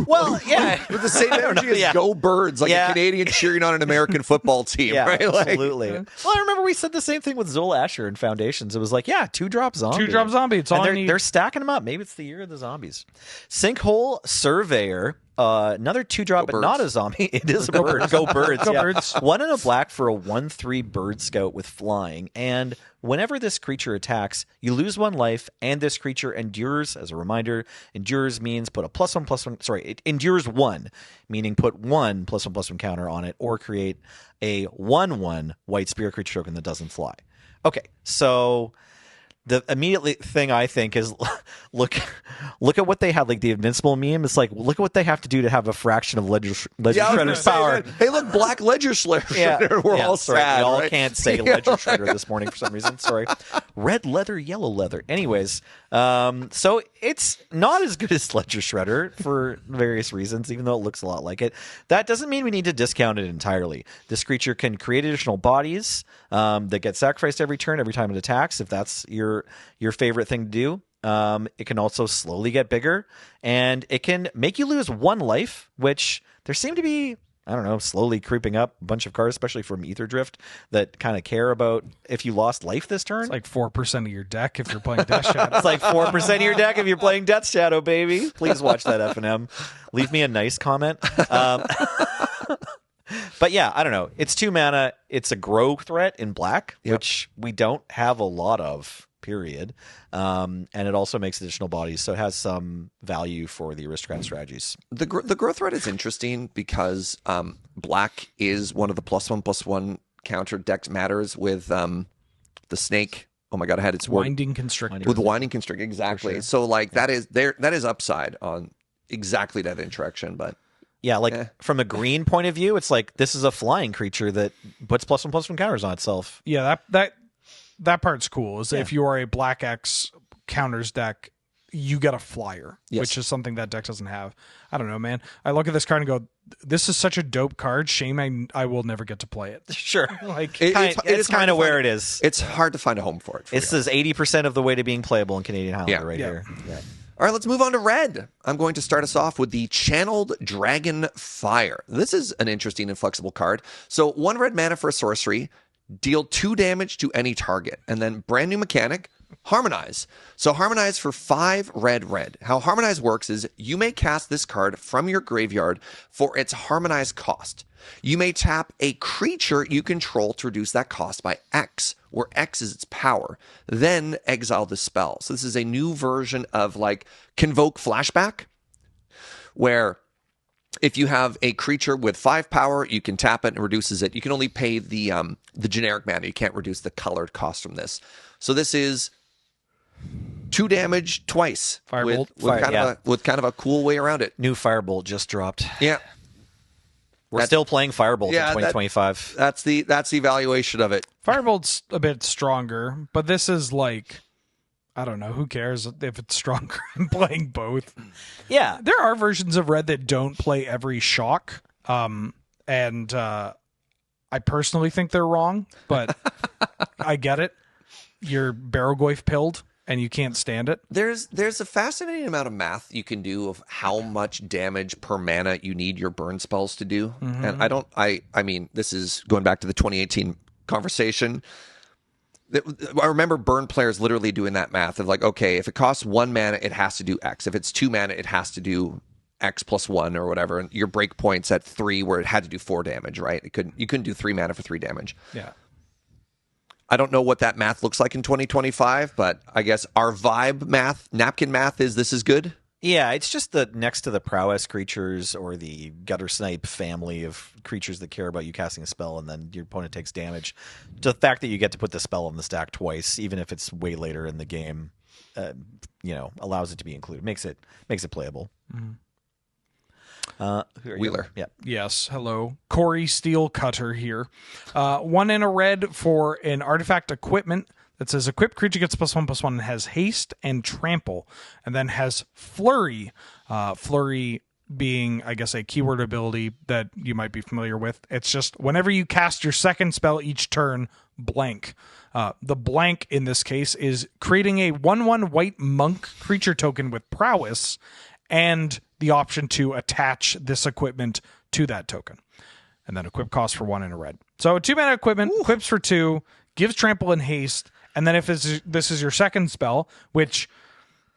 Speaker 2: Well, yeah.
Speaker 1: With the same energy
Speaker 2: know,
Speaker 1: as
Speaker 2: yeah.
Speaker 1: Go Birds, like
Speaker 2: Yeah.
Speaker 1: a Canadian cheering on an American football team,
Speaker 2: Yeah,
Speaker 1: right? Like,
Speaker 2: absolutely. Well, I remember we said the same thing with Zola Asher and Foundations. It was like, 2-drop zombie.
Speaker 3: 2-drop zombie. It's all
Speaker 2: and
Speaker 3: I need.
Speaker 2: they're stacking them up. Maybe it's the year of the zombies. Sinkhole Surveyor. Another 2-drop, but
Speaker 1: Birds.
Speaker 2: not a zombie. It is a bird. Go Birds.
Speaker 3: Go
Speaker 2: yeah.
Speaker 3: Birds.
Speaker 2: 1 and a black for a 1/3 bird scout with flying. And whenever this creature attacks, you lose 1 life, and this creature endures. As a reminder, endures means put a +1/+1. Sorry, it endures 1, meaning put 1 +1/+1 counter on it, or create a 1/1 white spirit creature token that doesn't fly. Okay, so the immediate thing I think is look at what they had, like the Invincible meme. It's like, look at what they have to do to have a fraction of Ledger
Speaker 1: yeah, I was gonna
Speaker 2: Shredder's
Speaker 1: say
Speaker 2: power.
Speaker 1: that. Hey, look, Black Ledger Shredder. We're all
Speaker 2: sorry.
Speaker 1: sad.
Speaker 2: We all
Speaker 1: right?
Speaker 2: can't say Ledger Shredder this morning for some reason. Sorry. Red leather, yellow leather. Anyways, so it's not as good as Ledger Shredder for various reasons, even though it looks a lot like it. That doesn't mean we need to discount it entirely. This creature can create additional bodies that get sacrificed every turn, every time it attacks, if that's your favorite thing to do. It can also slowly get bigger, and it can make you lose 1 life, which there seem to be, I don't know, slowly creeping up a bunch of cards, especially from Ether Drift, that kind of care about if you lost life this turn.
Speaker 3: It's like 4% of your deck if you're playing Death Shadow.
Speaker 2: It's like 4% of your deck if you're playing Death Shadow, baby. Please watch that F&M. Leave me a nice comment. But yeah, I don't know. It's 2 mana. It's a grow threat in black, which we don't have a lot of, period. And it also makes additional bodies, so it has some value for the aristocrat strategies.
Speaker 1: The growth threat is interesting because black is one of the +1/+1 counter decks matters with the snake. Oh my god, I had its word.
Speaker 3: Winding Constrictor.
Speaker 1: With the Winding Constrictor, exactly.
Speaker 2: Sure.
Speaker 1: So like that is upside on exactly that interaction, but
Speaker 2: Yeah, from a green point of view, it's like this is a flying creature that puts +1/+1 counters on itself.
Speaker 3: Yeah, that part's cool. Is if you are a Black X counters deck, you get a flyer, which is something that deck doesn't have. I don't know, man. I look at this card and go, "This is such a dope card. Shame I will never get to play it."
Speaker 2: Sure,
Speaker 3: Like
Speaker 2: it's kind of where it is.
Speaker 1: it's hard to find a home for it.
Speaker 2: This is 80% of the way to being playable in Canadian Highlander here. Yeah.
Speaker 1: All right, let's move on to red. I'm going to start us off with the Channeled Dragon Fire. This is an interesting and flexible card. So 1 red mana for a sorcery, deal 2 damage to any target, and then brand new mechanic, Harmonize. So Harmonize for 5 red. How Harmonize works is you may cast this card from your graveyard for its Harmonize cost. You may tap a creature you control to reduce that cost by X, where X is its power. Then exile the spell. So this is a new version of like Convoke Flashback, where if you have a creature with 5 power, you can tap it and it reduces it. You can only pay the generic mana. You can't reduce the colored cost from this. So this is 2 damage twice
Speaker 3: Firebolt.
Speaker 1: with kind of a cool way around it.
Speaker 2: New Firebolt just dropped.
Speaker 1: Yeah.
Speaker 2: We're still playing Firebolt in 2025.
Speaker 1: That's the evaluation of it.
Speaker 3: Firebolt's a bit stronger, but this is like, I don't know, who cares if it's stronger? I'm playing both.
Speaker 2: Yeah.
Speaker 3: There are versions of red that don't play every shock, and I personally think they're wrong, but I get it. You're Barrogoyf pilled, and you can't stand it.
Speaker 1: There's a fascinating amount of math you can do of how much damage per mana you need your burn spells to do. And I mean, this is going back to the 2018 conversation. I remember burn players literally doing that math of like, okay, if it costs 1 mana, it has to do X. If it's 2 mana, it has to do X plus 1 or whatever. And your break point's at 3 where it had to do 4 damage, right? You couldn't do 3 mana for 3 damage.
Speaker 3: Yeah.
Speaker 1: I don't know what that math looks like in 2025, but I guess our vibe math, napkin math is this is good.
Speaker 2: Yeah, it's just the next to the prowess creatures or the gutter snipe family of creatures that care about you casting a spell and then your opponent takes damage. The fact that you get to put the spell on the stack twice, even if it's way later in the game, allows it to be included. Makes it playable.
Speaker 3: Mm-hmm.
Speaker 1: Wheeler.
Speaker 2: Yeah.
Speaker 3: Yes. Hello. Corey Steel Cutter here. 1 in a red for an artifact equipment that says equipped creature gets +1/+1 and has haste and trample, and then has flurry. Flurry being, I guess, a keyword ability that you might be familiar with. It's just whenever you cast your second spell each turn, blank. The blank in this case is creating a 1/1 white monk creature token with prowess and the option to attach this equipment to that token. And then equip cost for 1 and a red. So 2-mana equipment, equips for 2, gives trample and haste, and then if this is your second spell, which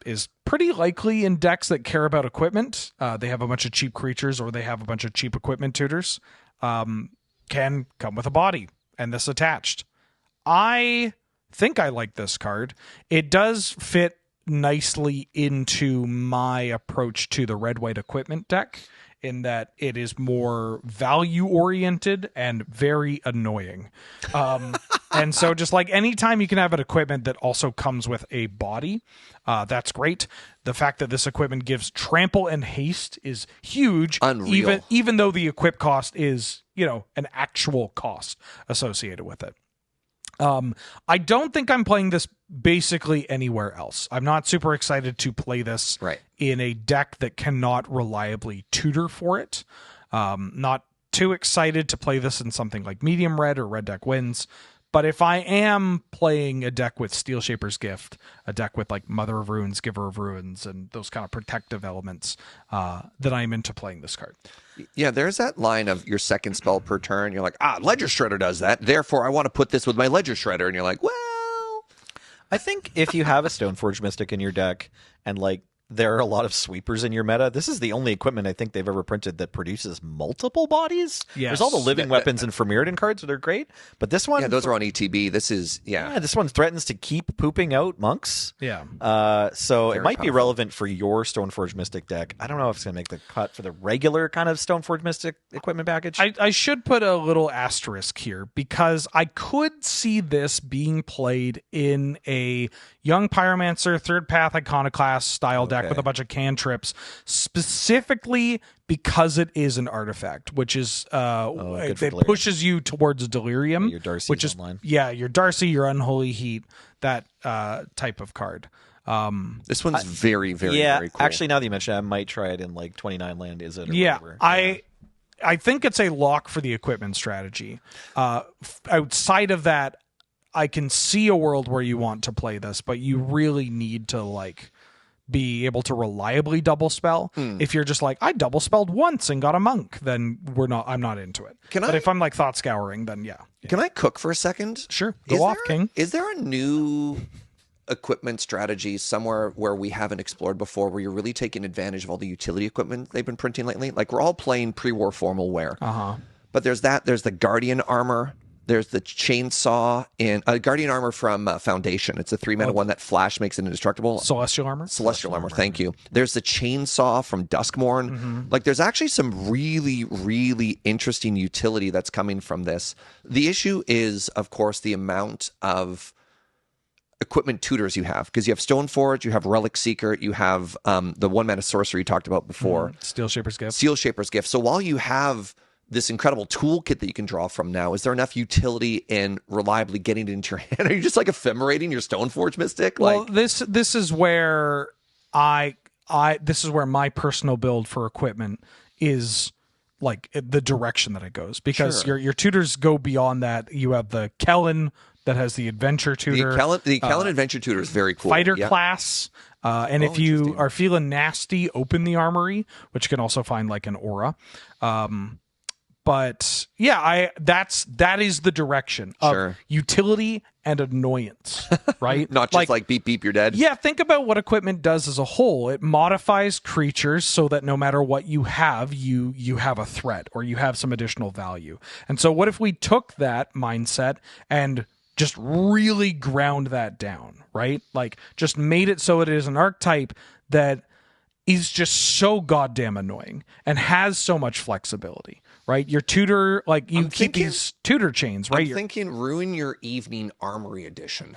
Speaker 3: is pretty likely in decks that care about equipment, they have a bunch of cheap creatures or they have a bunch of cheap equipment tutors, can come with a body and this attached. I think I like this card. It does fit nicely into my approach to the red-white equipment deck in that it is more value-oriented and very annoying. And so just like anytime you can have an equipment that also comes with a body, that's great. The fact that this equipment gives trample and haste is huge.
Speaker 1: Unreal.
Speaker 3: Even though the equip cost is, an actual cost associated with it. I don't think I'm playing this basically anywhere else. I'm not super excited to play this in a deck that cannot reliably tutor for it. Not too excited to play this in something like medium red or red deck wins. But if I am playing a deck with Steel Shaper's Gift, a deck with like Mother of Runes, Giver of Runes, and those kind of protective elements, then I'm into playing this card.
Speaker 1: Yeah, there's that line of your second spell per turn. You're like, Ledger Shredder does that. Therefore, I want to put this with my Ledger Shredder. And you're like, well...
Speaker 2: I think if you have a Stoneforge Mystic in your deck and like there are a lot of sweepers in your meta, this is the only equipment I think they've ever printed that produces multiple bodies.
Speaker 3: Yes.
Speaker 2: There's all the living weapons and Firmiridan cards, so they're great. But this one...
Speaker 1: Yeah, those are on ETB. This is,
Speaker 2: this one threatens to keep pooping out monks.
Speaker 3: Yeah.
Speaker 2: So
Speaker 1: Very
Speaker 2: it might be
Speaker 1: powerful.
Speaker 2: relevant for your Stoneforge Mystic deck. I don't know if it's going to make the cut for the regular kind of Stoneforge Mystic equipment package.
Speaker 3: I should put a little asterisk here because I could see this being played in a Young Pyromancer, Third Path Iconoclast style deck with a bunch of cantrips, specifically because it is an artifact, which is it pushes you towards Delirium,
Speaker 2: your Darcy's
Speaker 3: which is
Speaker 2: online.
Speaker 3: your Darcy, your Unholy Heat, that type of card.
Speaker 1: this one's very, very, very cool.
Speaker 2: Actually, now that you mention it, I might try it in like 29 land. Is it? Or
Speaker 3: Yeah,
Speaker 2: whatever.
Speaker 3: I think it's a lock for the equipment strategy. Outside of that, I can see a world where you want to play this, but you really need to like be able to reliably double spell. If you're just like, I double spelled once and got a monk, then I'm not into it. But if I'm like thought scouring, then yeah.
Speaker 1: Can I cook for a second?
Speaker 3: Sure. Go off, King.
Speaker 1: Is there a new equipment strategy somewhere where we haven't explored before, where you're really taking advantage of all the utility equipment they've been printing lately? Like, we're all playing pre-war formal wear. But there's the Guardian armor. There's the chainsaw in Guardian armor from Foundation. It's a 3-mana one that flash makes it indestructible.
Speaker 3: Celestial armor.
Speaker 1: Celestial armor. Thank you. There's the chainsaw from Duskmourn. Like, there's actually some really, really interesting utility that's coming from this. The issue is, of course, the amount of equipment tutors you have, because you have Stoneforge, you have Relic Seeker, you have the 1-mana sorcery you talked about before.
Speaker 3: Steel Shaper's Gift.
Speaker 1: Steel Shaper's Gift. So while you have this incredible toolkit that you can draw from now, is there enough utility in reliably getting it into your hand? Are you just like ephemerating your Stoneforge Mystic?
Speaker 3: Well, this is where this is where my personal build for equipment is like the direction that it goes, because your tutors go beyond that. You have the Kellen that has the adventure tutor.
Speaker 1: The Kellen adventure tutor is very cool.
Speaker 3: Fighter class. And if you are feeling nasty, open the armory, which can also find like an aura. But yeah, that is the direction of utility and annoyance, right?
Speaker 1: Not just like beep beep, you're dead.
Speaker 3: Yeah, think about what equipment does as a whole. It modifies creatures so that no matter what you have, you have a threat or you have some additional value. And so what if we took that mindset and just really ground that down, right? Like just made it so it is an archetype that is just so goddamn annoying and has so much flexibility, right? Your tutor, like you keep these tutor chains, right?
Speaker 1: I'm thinking Ruin Your Evening Armory Edition.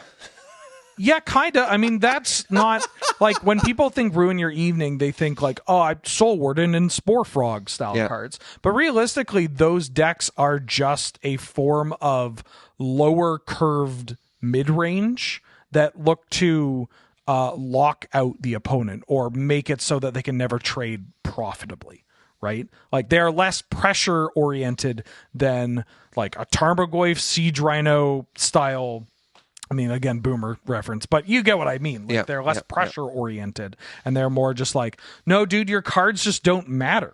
Speaker 3: Yeah, kind of. I mean, that's not like when people think Ruin Your Evening, they think like, oh, Soul Warden and Spore Frog style cards. But realistically, those decks are just a form of lower curved mid-range that look to lock out the opponent or make it so that they can never trade profitably, right? Like they're less pressure oriented than like a Tarmogoyf Siege Rhino style I mean, again, boomer reference, but you get what I mean. Like,
Speaker 1: Yeah,
Speaker 3: they're less
Speaker 1: yeah,
Speaker 3: pressure oriented, and they're more just like, no, dude, your cards just don't matter.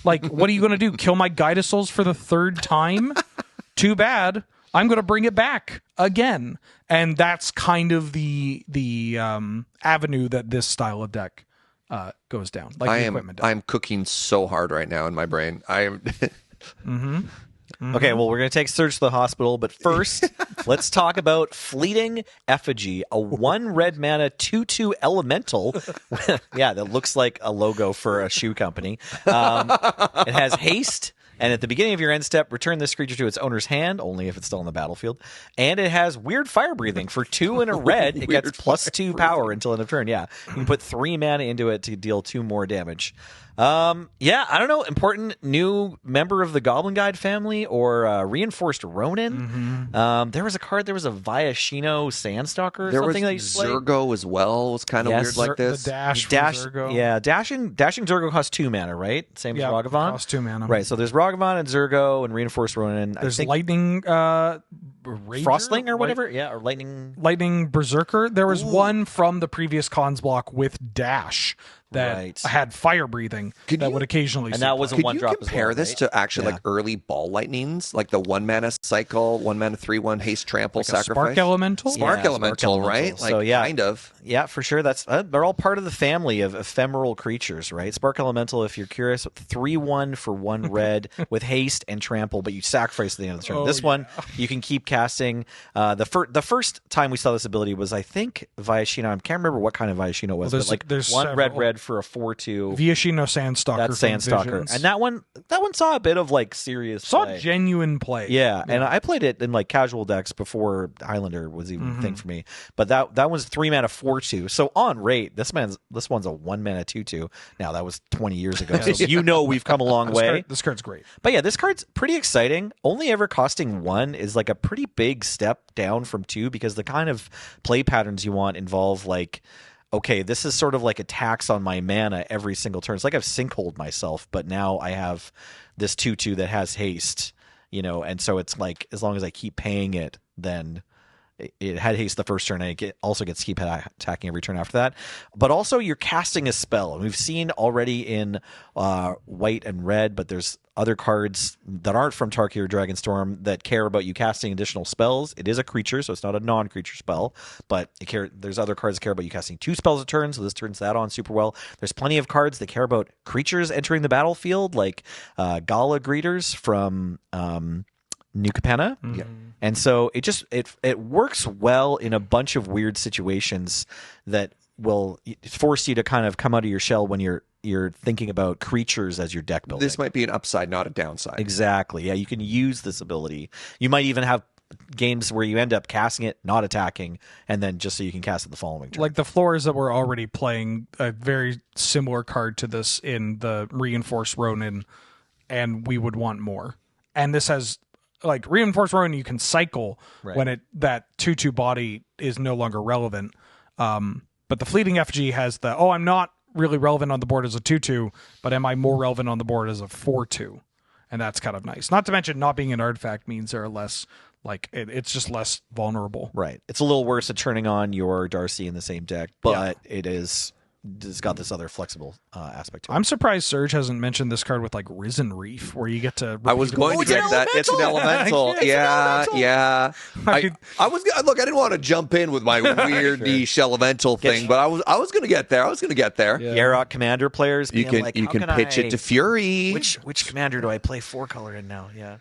Speaker 3: Like, what are you going to do? Kill my Guidasouls for the third time? Too bad. I'm going to bring it back again. And that's kind of the avenue that this style of deck goes down. Like the equipment deck.
Speaker 1: I'm cooking so hard right now in my brain. I am.
Speaker 2: Okay, well, we're going to take Serge to the hospital, but first, let's talk about Fleeting Effigy, a 1 red mana 2/2 elemental. Yeah, that looks like a logo for a shoe company. It has haste, and at the beginning of your end step, return this creature to its owner's hand, only if it's still on the battlefield. And it has weird fire breathing. For 2 and a red, it gets +2 power until end of turn. Yeah, you can put 3 mana into it to deal 2 more damage. Yeah, I don't know. Important new member of the Goblin Guide family or Reinforced Ronin. There was a card. There was a Viashino Sandstalker or something that you played.
Speaker 1: Zergo as well was kind of weird like this.
Speaker 3: The dash, Zergo.
Speaker 2: Yeah, dashing Zergo costs 2 mana, right? Same as Ragavan.
Speaker 3: Costs 2 mana.
Speaker 2: Right. So there's Ragavan and Zergo and Reinforced Ronin.
Speaker 3: There's
Speaker 2: I think
Speaker 3: Lightning Ranger?
Speaker 2: Frostling or whatever. Yeah, or Lightning
Speaker 3: Berserker. There was one from the previous cons block with dash that had fire breathing that would occasionally.
Speaker 2: And that was a
Speaker 1: Could
Speaker 2: 1
Speaker 1: you
Speaker 2: drop.
Speaker 1: compare
Speaker 2: as well,
Speaker 1: this
Speaker 2: right?
Speaker 1: to actually like early ball lightnings, like the 1 mana cycle, 1 mana 3/1 haste trample
Speaker 3: like
Speaker 1: sacrifice?
Speaker 3: Spark Elemental.
Speaker 1: Spark Elemental, right?
Speaker 2: So
Speaker 1: like,
Speaker 2: yeah,
Speaker 1: kind of.
Speaker 2: Yeah, for sure. That's they're all part of the family of ephemeral creatures, right? Spark Elemental, if you're curious, 3/1 for 1 red with haste and trample, but you sacrifice at the end of the turn. This one you can keep casting. The first time we saw this ability was, I think, Viashino. I can't remember what kind of Viashino it was, but like
Speaker 3: there's
Speaker 2: 1
Speaker 3: several.
Speaker 2: red for a 4/2.
Speaker 3: Viashino Sandstalker.
Speaker 2: That's Sandstalker, and that one saw a bit of like serious play.
Speaker 3: Genuine play.
Speaker 2: Yeah, and I played it in like casual decks before Highlander was even a thing for me. But that one's 3 mana 4/2. So on rate, this one's a 1 mana 2/2. Now that was 20 years ago, so we've come a long way.
Speaker 3: This card's great.
Speaker 2: But yeah, this card's pretty exciting. Only ever costing 1 is like a pretty big step down from 2, because the kind of play patterns you want involve like, okay, this is sort of like a tax on my mana every single turn. It's like I've sinkholed myself, but now I have this 2/2 that has haste, and so it's like, as long as I keep paying it, then it had haste the first turn, and it also gets to keep attacking every turn after that. But also, you're casting a spell. And we've seen already in white and red, but there's other cards that aren't from Tarkir or Dragonstorm that care about you casting additional spells. It is a creature, so it's not a non-creature spell, but there's other cards that care about you casting 2 spells a turn, so this turns that on super well. There's plenty of cards that care about creatures entering the battlefield, like Gala Greeters from New Capenna.
Speaker 1: Yeah.
Speaker 2: And so it works well in a bunch of weird situations that will force you to kind of come out of your shell when you're thinking about creatures as your deck building.
Speaker 1: This might be an upside, not a downside.
Speaker 2: Exactly. Yeah, you can use this ability. You might even have games where you end up casting it, not attacking, and then just so you can cast it the following turn.
Speaker 3: Like the floors that we're already playing a very similar card to this in the Reinforced Ronin, and we would want more. And this has, like, Reinforced Ronin, you can cycle when that 2/2 body is no longer relevant. But the Fleeting Effigy has I'm not really relevant on the board as a 2/2, but am I more relevant on the board as a 4/2? And that's kind of nice. Not to mention, not being an artifact means they're less, like, it's just less vulnerable.
Speaker 2: Right. It's a little worse at turning on your Darcy in the same deck, but it's got this other flexible aspect to it.
Speaker 3: I'm surprised Serge hasn't mentioned this card with, like, Risen Reef, where you get to...
Speaker 1: I was going to get that. It's an elemental. Yeah. I was look. I didn't want to jump in with my weird niche elemental thing, but I was going to get there.
Speaker 2: Yarok Commander players,
Speaker 1: You can pitch it to Fury.
Speaker 2: Which commander do I play 4-color in now? Yeah.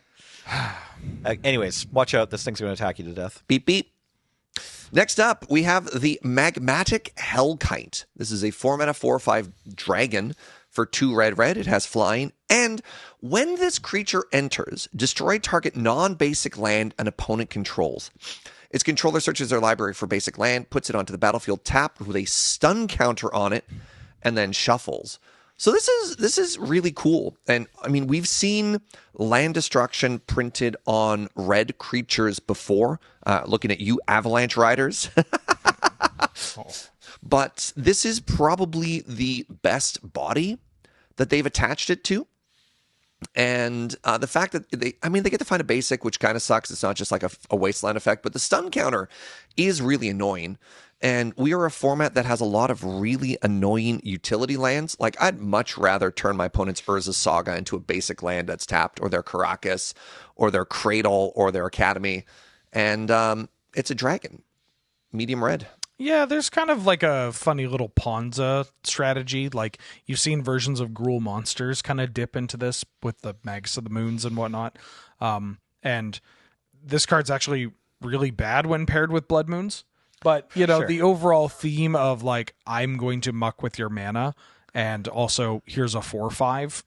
Speaker 2: Anyways, watch out. This thing's going to attack you to death.
Speaker 1: Beep beep. Next up, we have the Magmatic Hellkite. This is a 4 mana 4/5 dragon for 2 red. It has flying, and when this creature enters, destroy target non-basic land an opponent controls. Its controller searches their library for basic land, puts it onto the battlefield tapped with a stun counter on it, and then shuffles. So this is really cool. And I mean, we've seen land destruction printed on red creatures before. Looking at you, Avalanche Riders. But this is probably the best body that they've attached it to. And the fact that they get to find a basic, which kind of sucks. It's not just like a wasteland effect, but the stun counter is really annoying. And we are a format that has a lot of really annoying utility lands. Like, I'd much rather turn my opponent's Urza's Saga into a basic land that's tapped, or their Caracas, or their Cradle, or their Academy. And it's a dragon, medium red.
Speaker 3: Yeah, there's kind of like a funny little Ponza strategy. Like, you've seen versions of Gruul monsters kind of dip into this with the Magus of the Moons and whatnot. And this card's actually really bad when paired with Blood Moons. But,
Speaker 2: Sure.
Speaker 3: the overall theme of, like, I'm going to muck with your mana, and also here's a 4/5,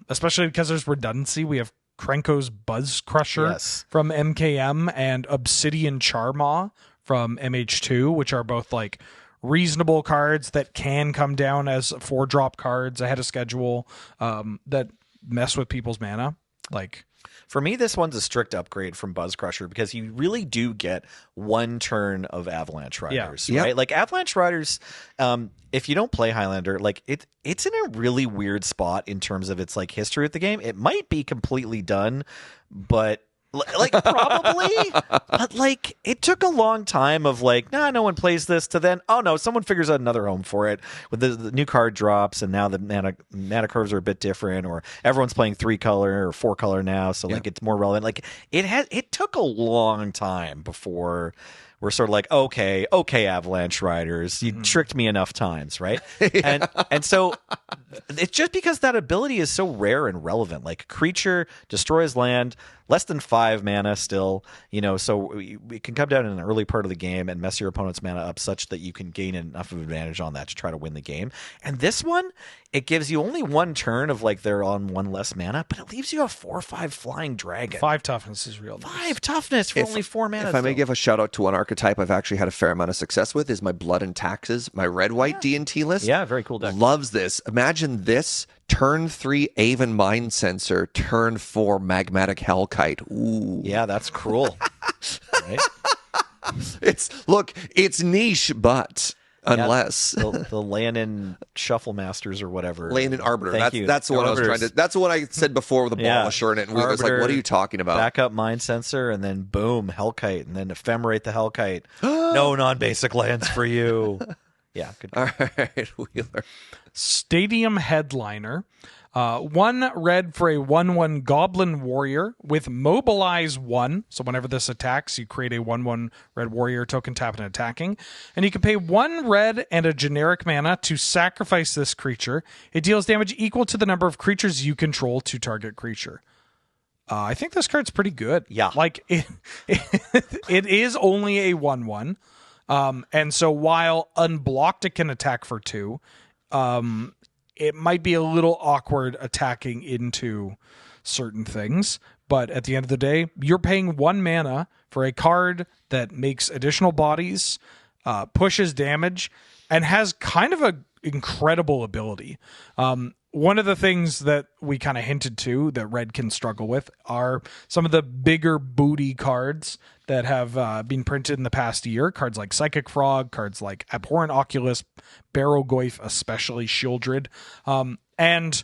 Speaker 3: especially because there's redundancy. We have Krenko's Buzz Crusher
Speaker 2: Yes.
Speaker 3: from MKM and Obsidian Charmaw from MH2, which are both like reasonable cards that can come down as 4-drop cards ahead of schedule that mess with people's mana. Like,
Speaker 2: For me, this one's a strict upgrade from Buzz Crusher because you really do get one turn of Avalanche Riders,
Speaker 1: Yeah.
Speaker 2: right? Like Avalanche Riders, if you don't play Highlander, like it's in a really weird spot in terms of its like history with the game. It might be completely done, but like probably, but like it took a long time of like, no one plays this to then, oh no, someone figures out another home for it with the new card drops, and now the mana curves are a bit different, or everyone's playing 3-color or 4-color now, so like it's more relevant. Like it took a long time before we're sort of like, okay, Avalanche Riders, you tricked me enough times, right? And so it's just because that ability is so rare and relevant. Like, creature destroys land, less than 5 mana still, so it can come down in an early part of the game and mess your opponent's mana up such that you can gain enough of advantage on that to try to win the game. And this one, it gives you only one turn of like they're on 1 less mana, but it leaves you a 4/5 flying dragon.
Speaker 3: 5 toughness is real nice.
Speaker 2: 5 toughness for only 4 mana.
Speaker 1: If I may give a shout out to one archetype I've actually had a fair amount of success with, is my Blood and Taxes, my red-white D&T list.
Speaker 2: Yeah, very cool deck.
Speaker 1: Loves this. Imagine this, turn 3 Avon Mind Sensor, turn 4 Magmatic Hellkite. Ooh.
Speaker 2: Yeah, that's cruel. Right?
Speaker 1: It's niche, but unless
Speaker 2: the Lannan Shuffle Masters or whatever.
Speaker 1: Lannan Arbiter.
Speaker 2: Thank you.
Speaker 1: That's the one I was trying to. That's the one I said before with the Abolisher in it. And we was like,
Speaker 2: Arbiter,
Speaker 1: what are you talking about?
Speaker 2: Backup Mind Sensor, and then boom, Hellkite, and then Ephemerate the Hellkite. No non-basic lands for you. Yeah, good.
Speaker 1: All right, Wheeler.
Speaker 3: Stadium Headliner. 1 red for a 1/1 Goblin Warrior with Mobilize 1. So whenever this attacks, you create a 1/1 red warrior token, tap and attacking. And you can pay 1 red and a generic mana to sacrifice this creature. It deals damage equal to the number of creatures you control to target creature. I think this card's pretty good.
Speaker 2: Yeah.
Speaker 3: Like, it is only a 1/1. And so while unblocked, it can attack for 2. It might be a little awkward attacking into certain things, but at the end of the day, you're paying 1 mana for a card that makes additional bodies, pushes damage, and has kind of a incredible ability. One of the things that we kind of hinted to that Red can struggle with are some of the bigger booty cards that have been printed in the past year. Cards like Psychic Frog, cards like Abhorrent Oculus, Barrowgoyf, especially Shieldred. And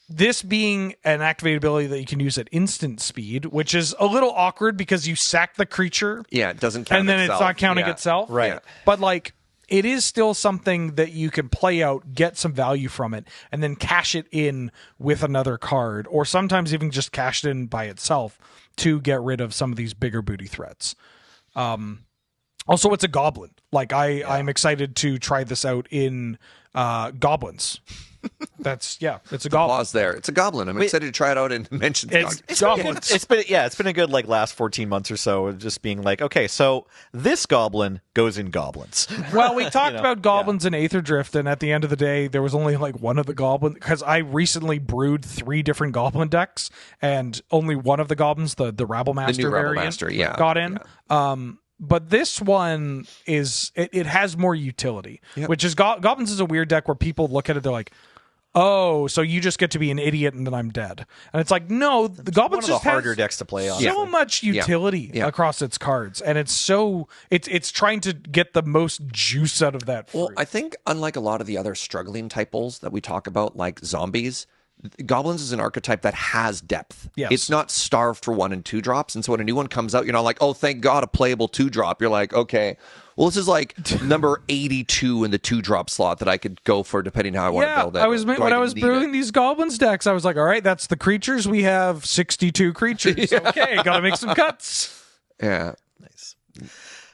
Speaker 3: this being an activated ability that you can use at instant speed, which is a little awkward because you sack the creature.
Speaker 1: Yeah, it doesn't count
Speaker 3: And then
Speaker 1: itself.
Speaker 3: it's not counting
Speaker 1: Yeah.
Speaker 3: itself.
Speaker 2: Right.
Speaker 1: Yeah.
Speaker 3: But like, it is still something that you can play out, get some value from it, and then cash it in with another card, or sometimes even just cash it in by itself to get rid of some of these bigger booty threats. Also, it's a goblin. Like, I'm excited to try this out in goblins. It's a goblin.
Speaker 1: Pause there. It's a goblin. I'm excited to try it out and mention
Speaker 3: It's goblins.
Speaker 2: It's been a good like last 14 months or so of just being like, okay, so this goblin goes in goblins.
Speaker 3: Well, we talked about goblins and Aether Drift, and at the end of the day, there was only like one of the goblins, because I recently brewed 3 different goblin decks, and only one of the goblins, the Rabble Master
Speaker 1: new Rabble
Speaker 3: variant,
Speaker 1: Master, yeah.
Speaker 3: got in. But this one is it has more utility, which is goblins is a weird deck where people look at it, they're like, oh, so you just get to be an idiot and then I'm dead. And it's like, no, the goblins
Speaker 2: One of
Speaker 3: just
Speaker 2: the harder
Speaker 3: has
Speaker 2: decks to play on.
Speaker 3: so much utility across its cards, and it's trying to get the most juice out of that fruit.
Speaker 1: Well, I think unlike a lot of the other struggling typals that we talk about, like zombies, Goblins is an archetype that has depth.
Speaker 3: Yes.
Speaker 1: It's not starved for 1 and 2 drops. And so when a new one comes out, you're not like, oh, thank God, a playable 2-drop. You're like, okay, well, this is like number 82 in the 2-drop slot that I could go for depending how I want to build it.
Speaker 3: When I was brewing these goblins decks, I was like, all right, that's the creatures. We have 62 creatures. Okay, gotta make some cuts.
Speaker 1: Yeah.
Speaker 2: Nice.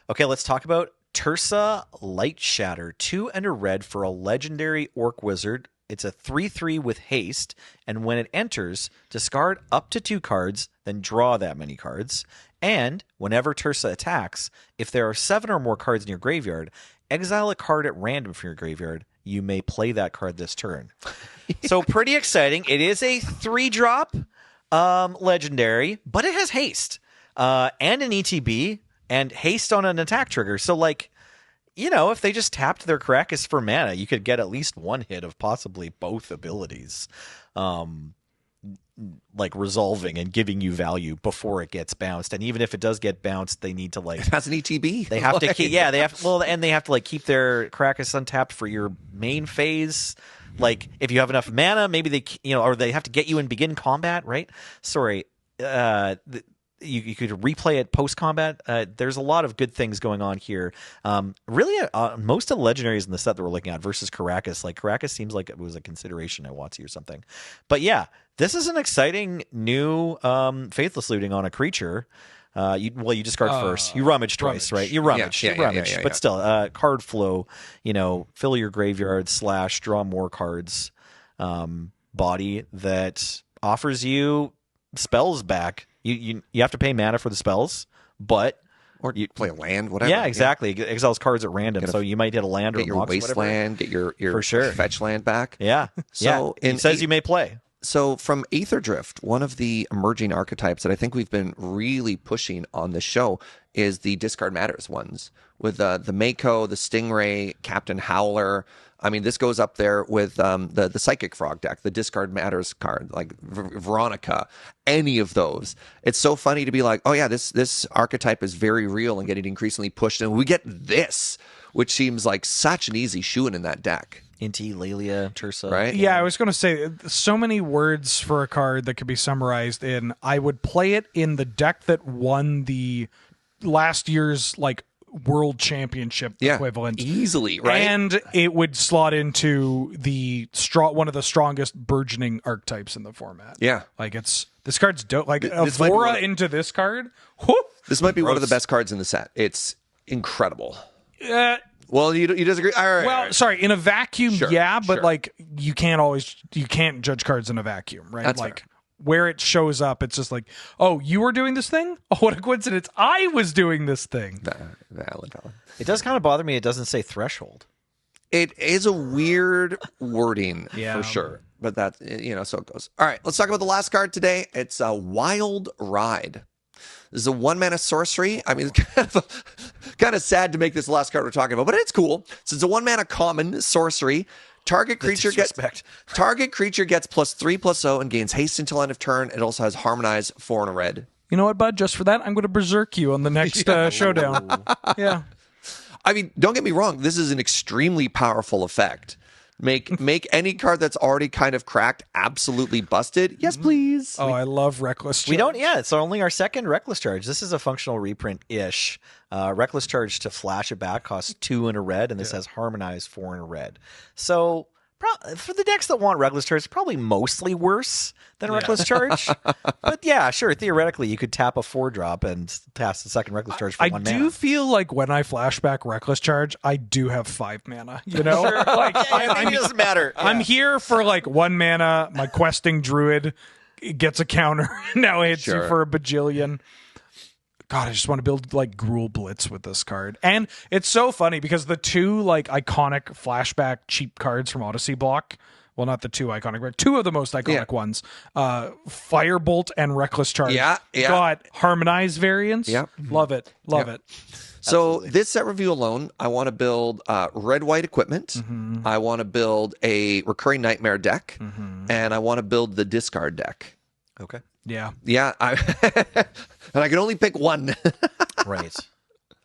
Speaker 2: Okay, let's talk about Tursa Light Shatter. 2 and a red for a legendary orc wizard. It's a 3/3 with haste, and when it enters, discard up to 2 cards, then draw that many cards. And whenever Tursa attacks, if there are 7 or more cards in your graveyard, exile a card at random from your graveyard. You may play that card this turn. So pretty exciting. It is a 3-drop legendary, but it has haste and an ETB and haste on an attack trigger. So like, you know, if they just tapped their Karakas for mana, you could get at least 1 hit of possibly both abilities, like resolving and giving you value before it gets bounced. And even if it does get bounced, they need to like
Speaker 1: It has an ETB.
Speaker 2: they have to keep, they have and they have to like keep their Karakas untapped for your main phase. Like if you have enough mana, maybe they or they have to get you in begin combat, right? Sorry. You could replay it post-combat. There's a lot of good things going on here. Really, most of the legendaries in the set that we're looking at versus Karakas, like Karakas seems like it was a consideration at WotC or something. But yeah, this is an exciting new Faithless Looting on a creature. You discard first. You rummage twice, right? You rummage.
Speaker 1: Yeah.
Speaker 2: But still, card flow, fill your graveyard / draw more cards body that offers you spells back. You have to pay mana for the spells, but
Speaker 1: or you play a land, whatever.
Speaker 2: Yeah, exactly. Yeah. Exiles cards at random, so you might hit a land or
Speaker 1: get your wasteland, get your
Speaker 2: for sure.
Speaker 1: fetch land back.
Speaker 2: Yeah.
Speaker 1: So
Speaker 2: it says you may play.
Speaker 1: So from Aether Drift, one of the emerging archetypes that I think we've been really pushing on the show is the Discard Matters ones with the Mako, the Stingray, Captain Howler. I mean, this goes up there with the Psychic Frog deck, the Discard Matters card, like Veronica, any of those. It's so funny to be like, oh yeah, this archetype is very real and getting increasingly pushed, and we get this, which seems like such an easy shoo-in in that deck.
Speaker 2: Inti, Lelia, Tursa.
Speaker 1: Right?
Speaker 3: Yeah, I was going to say, so many words for a card that could be summarized in, I would play it in the deck that won the last year's, like, World Championship equivalent
Speaker 1: easily, right?
Speaker 3: And it would slot into the one of the strongest burgeoning archetypes in the format.
Speaker 1: Yeah,
Speaker 3: like this card's dope. Like Avora into this card. Whoop,
Speaker 1: this might be one of the best cards in the set. It's incredible. Well, you disagree? All right.
Speaker 3: Well, sorry, in a vacuum,
Speaker 1: sure,
Speaker 3: but like you can't judge cards in a vacuum, right?
Speaker 1: That's
Speaker 3: like.
Speaker 1: Fair.
Speaker 3: Where it shows up, it's just like, oh, you were doing this thing? Oh, what a coincidence. I was doing this thing.
Speaker 1: Valid.
Speaker 2: It does kind of bother me. It doesn't say threshold.
Speaker 1: It is a weird wording
Speaker 3: yeah.
Speaker 1: for sure. But that, so it goes. All right, let's talk about the last card today. It's a Wild Ride. This is a 1-mana sorcery. I mean, it's kind of sad to make this the last card we're talking about, but it's cool. So it's a 1-mana common sorcery. Target creature gets +3/+0 and gains haste until end of turn. It also has Harmonize 4 and a red.
Speaker 3: You know what, bud? Just for that, I'm going to berserk you on the next showdown. Yeah.
Speaker 1: I mean, don't get me wrong. This is an extremely powerful effect. Make any card that's already kind of cracked absolutely busted. Yes, please.
Speaker 3: Oh, I love Reckless Charge.
Speaker 2: We don't. Yeah, it's only our second Reckless Charge. This is a functional reprint-ish. Reckless Charge to flash it back costs 2 and a red, and this has Harmonize 4 and a red. So for the decks that want Reckless Charge, it's probably mostly worse than Reckless Charge. But yeah, sure. Theoretically, you could tap a 4-drop and pass the second Reckless Charge for 1 mana.
Speaker 3: I do feel like when I flashback Reckless Charge, I do have 5 mana. You know, like
Speaker 2: it doesn't matter.
Speaker 3: I'm here for like 1 mana. My questing druid gets a counter, now hits you for a bajillion. God, I just want to build like Gruul Blitz with this card. And it's so funny because the 2 like iconic flashback cheap cards from Odyssey block, well, not the 2 iconic, but 2 of the most iconic ones, Firebolt and Reckless Charge. Got Harmonize variants. Love it.
Speaker 1: So this set review alone, I want to build red-white equipment. Mm-hmm. I want to build a Recurring Nightmare deck. Mm-hmm. And I want to build the discard deck.
Speaker 2: Okay.
Speaker 3: Yeah.
Speaker 1: And I can only pick one.
Speaker 2: Right.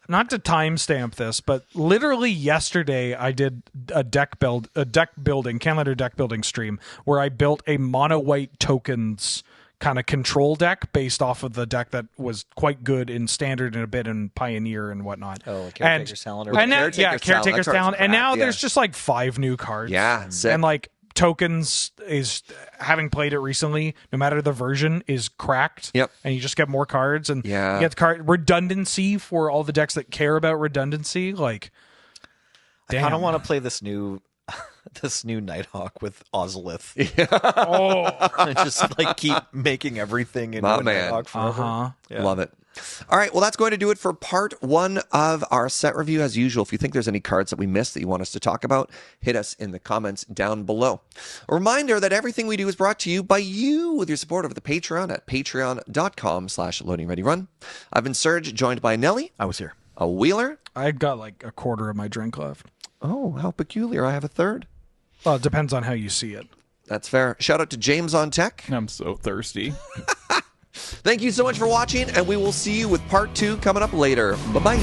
Speaker 3: not to timestamp this, but literally yesterday I did a deck building, Canada deck building stream where I built a mono white tokens kind of control deck based off of the deck that was quite good in standard and a bit in Pioneer and whatnot.
Speaker 2: Oh, like Caretaker's Talent.
Speaker 3: And now,
Speaker 1: Caretaker's
Speaker 3: Caretaker's
Speaker 1: Talent.
Speaker 3: Talent. And now
Speaker 1: Yeah.
Speaker 3: there's just like 5 new cards.
Speaker 1: Yeah, sick.
Speaker 3: And like tokens is, having played it recently, no matter the version, is cracked.
Speaker 1: Yep.
Speaker 3: And you just get more cards, and
Speaker 1: Yeah.
Speaker 3: you get the card redundancy for all the decks that care about redundancy. Like, damn.
Speaker 2: I don't want to play this new Nighthawk with Ozolith.
Speaker 3: Oh,
Speaker 2: Just like keep making everything into
Speaker 1: My
Speaker 2: a
Speaker 1: man.
Speaker 2: Nighthawk forever. Yeah.
Speaker 1: Love it. All right, well, that's going to do it for part 1 of our set review. As usual, if you think there's any cards that we missed that you want us to talk about, hit us in the comments down below. A reminder that everything we do is brought to you by you with your support of the Patreon at patreon.com/loadingreadyrun. I've been Serge, joined by Nelly,
Speaker 2: I was here.
Speaker 1: a Wheeler.
Speaker 3: I got like a quarter of my drink left.
Speaker 1: Oh, how peculiar. I have a third.
Speaker 3: Well, it depends on how you see it.
Speaker 1: That's fair. Shout out to James on Tech.
Speaker 4: I'm so thirsty.
Speaker 1: Thank you so much for watching, and we will see you with part 2 coming up later. Bye-bye.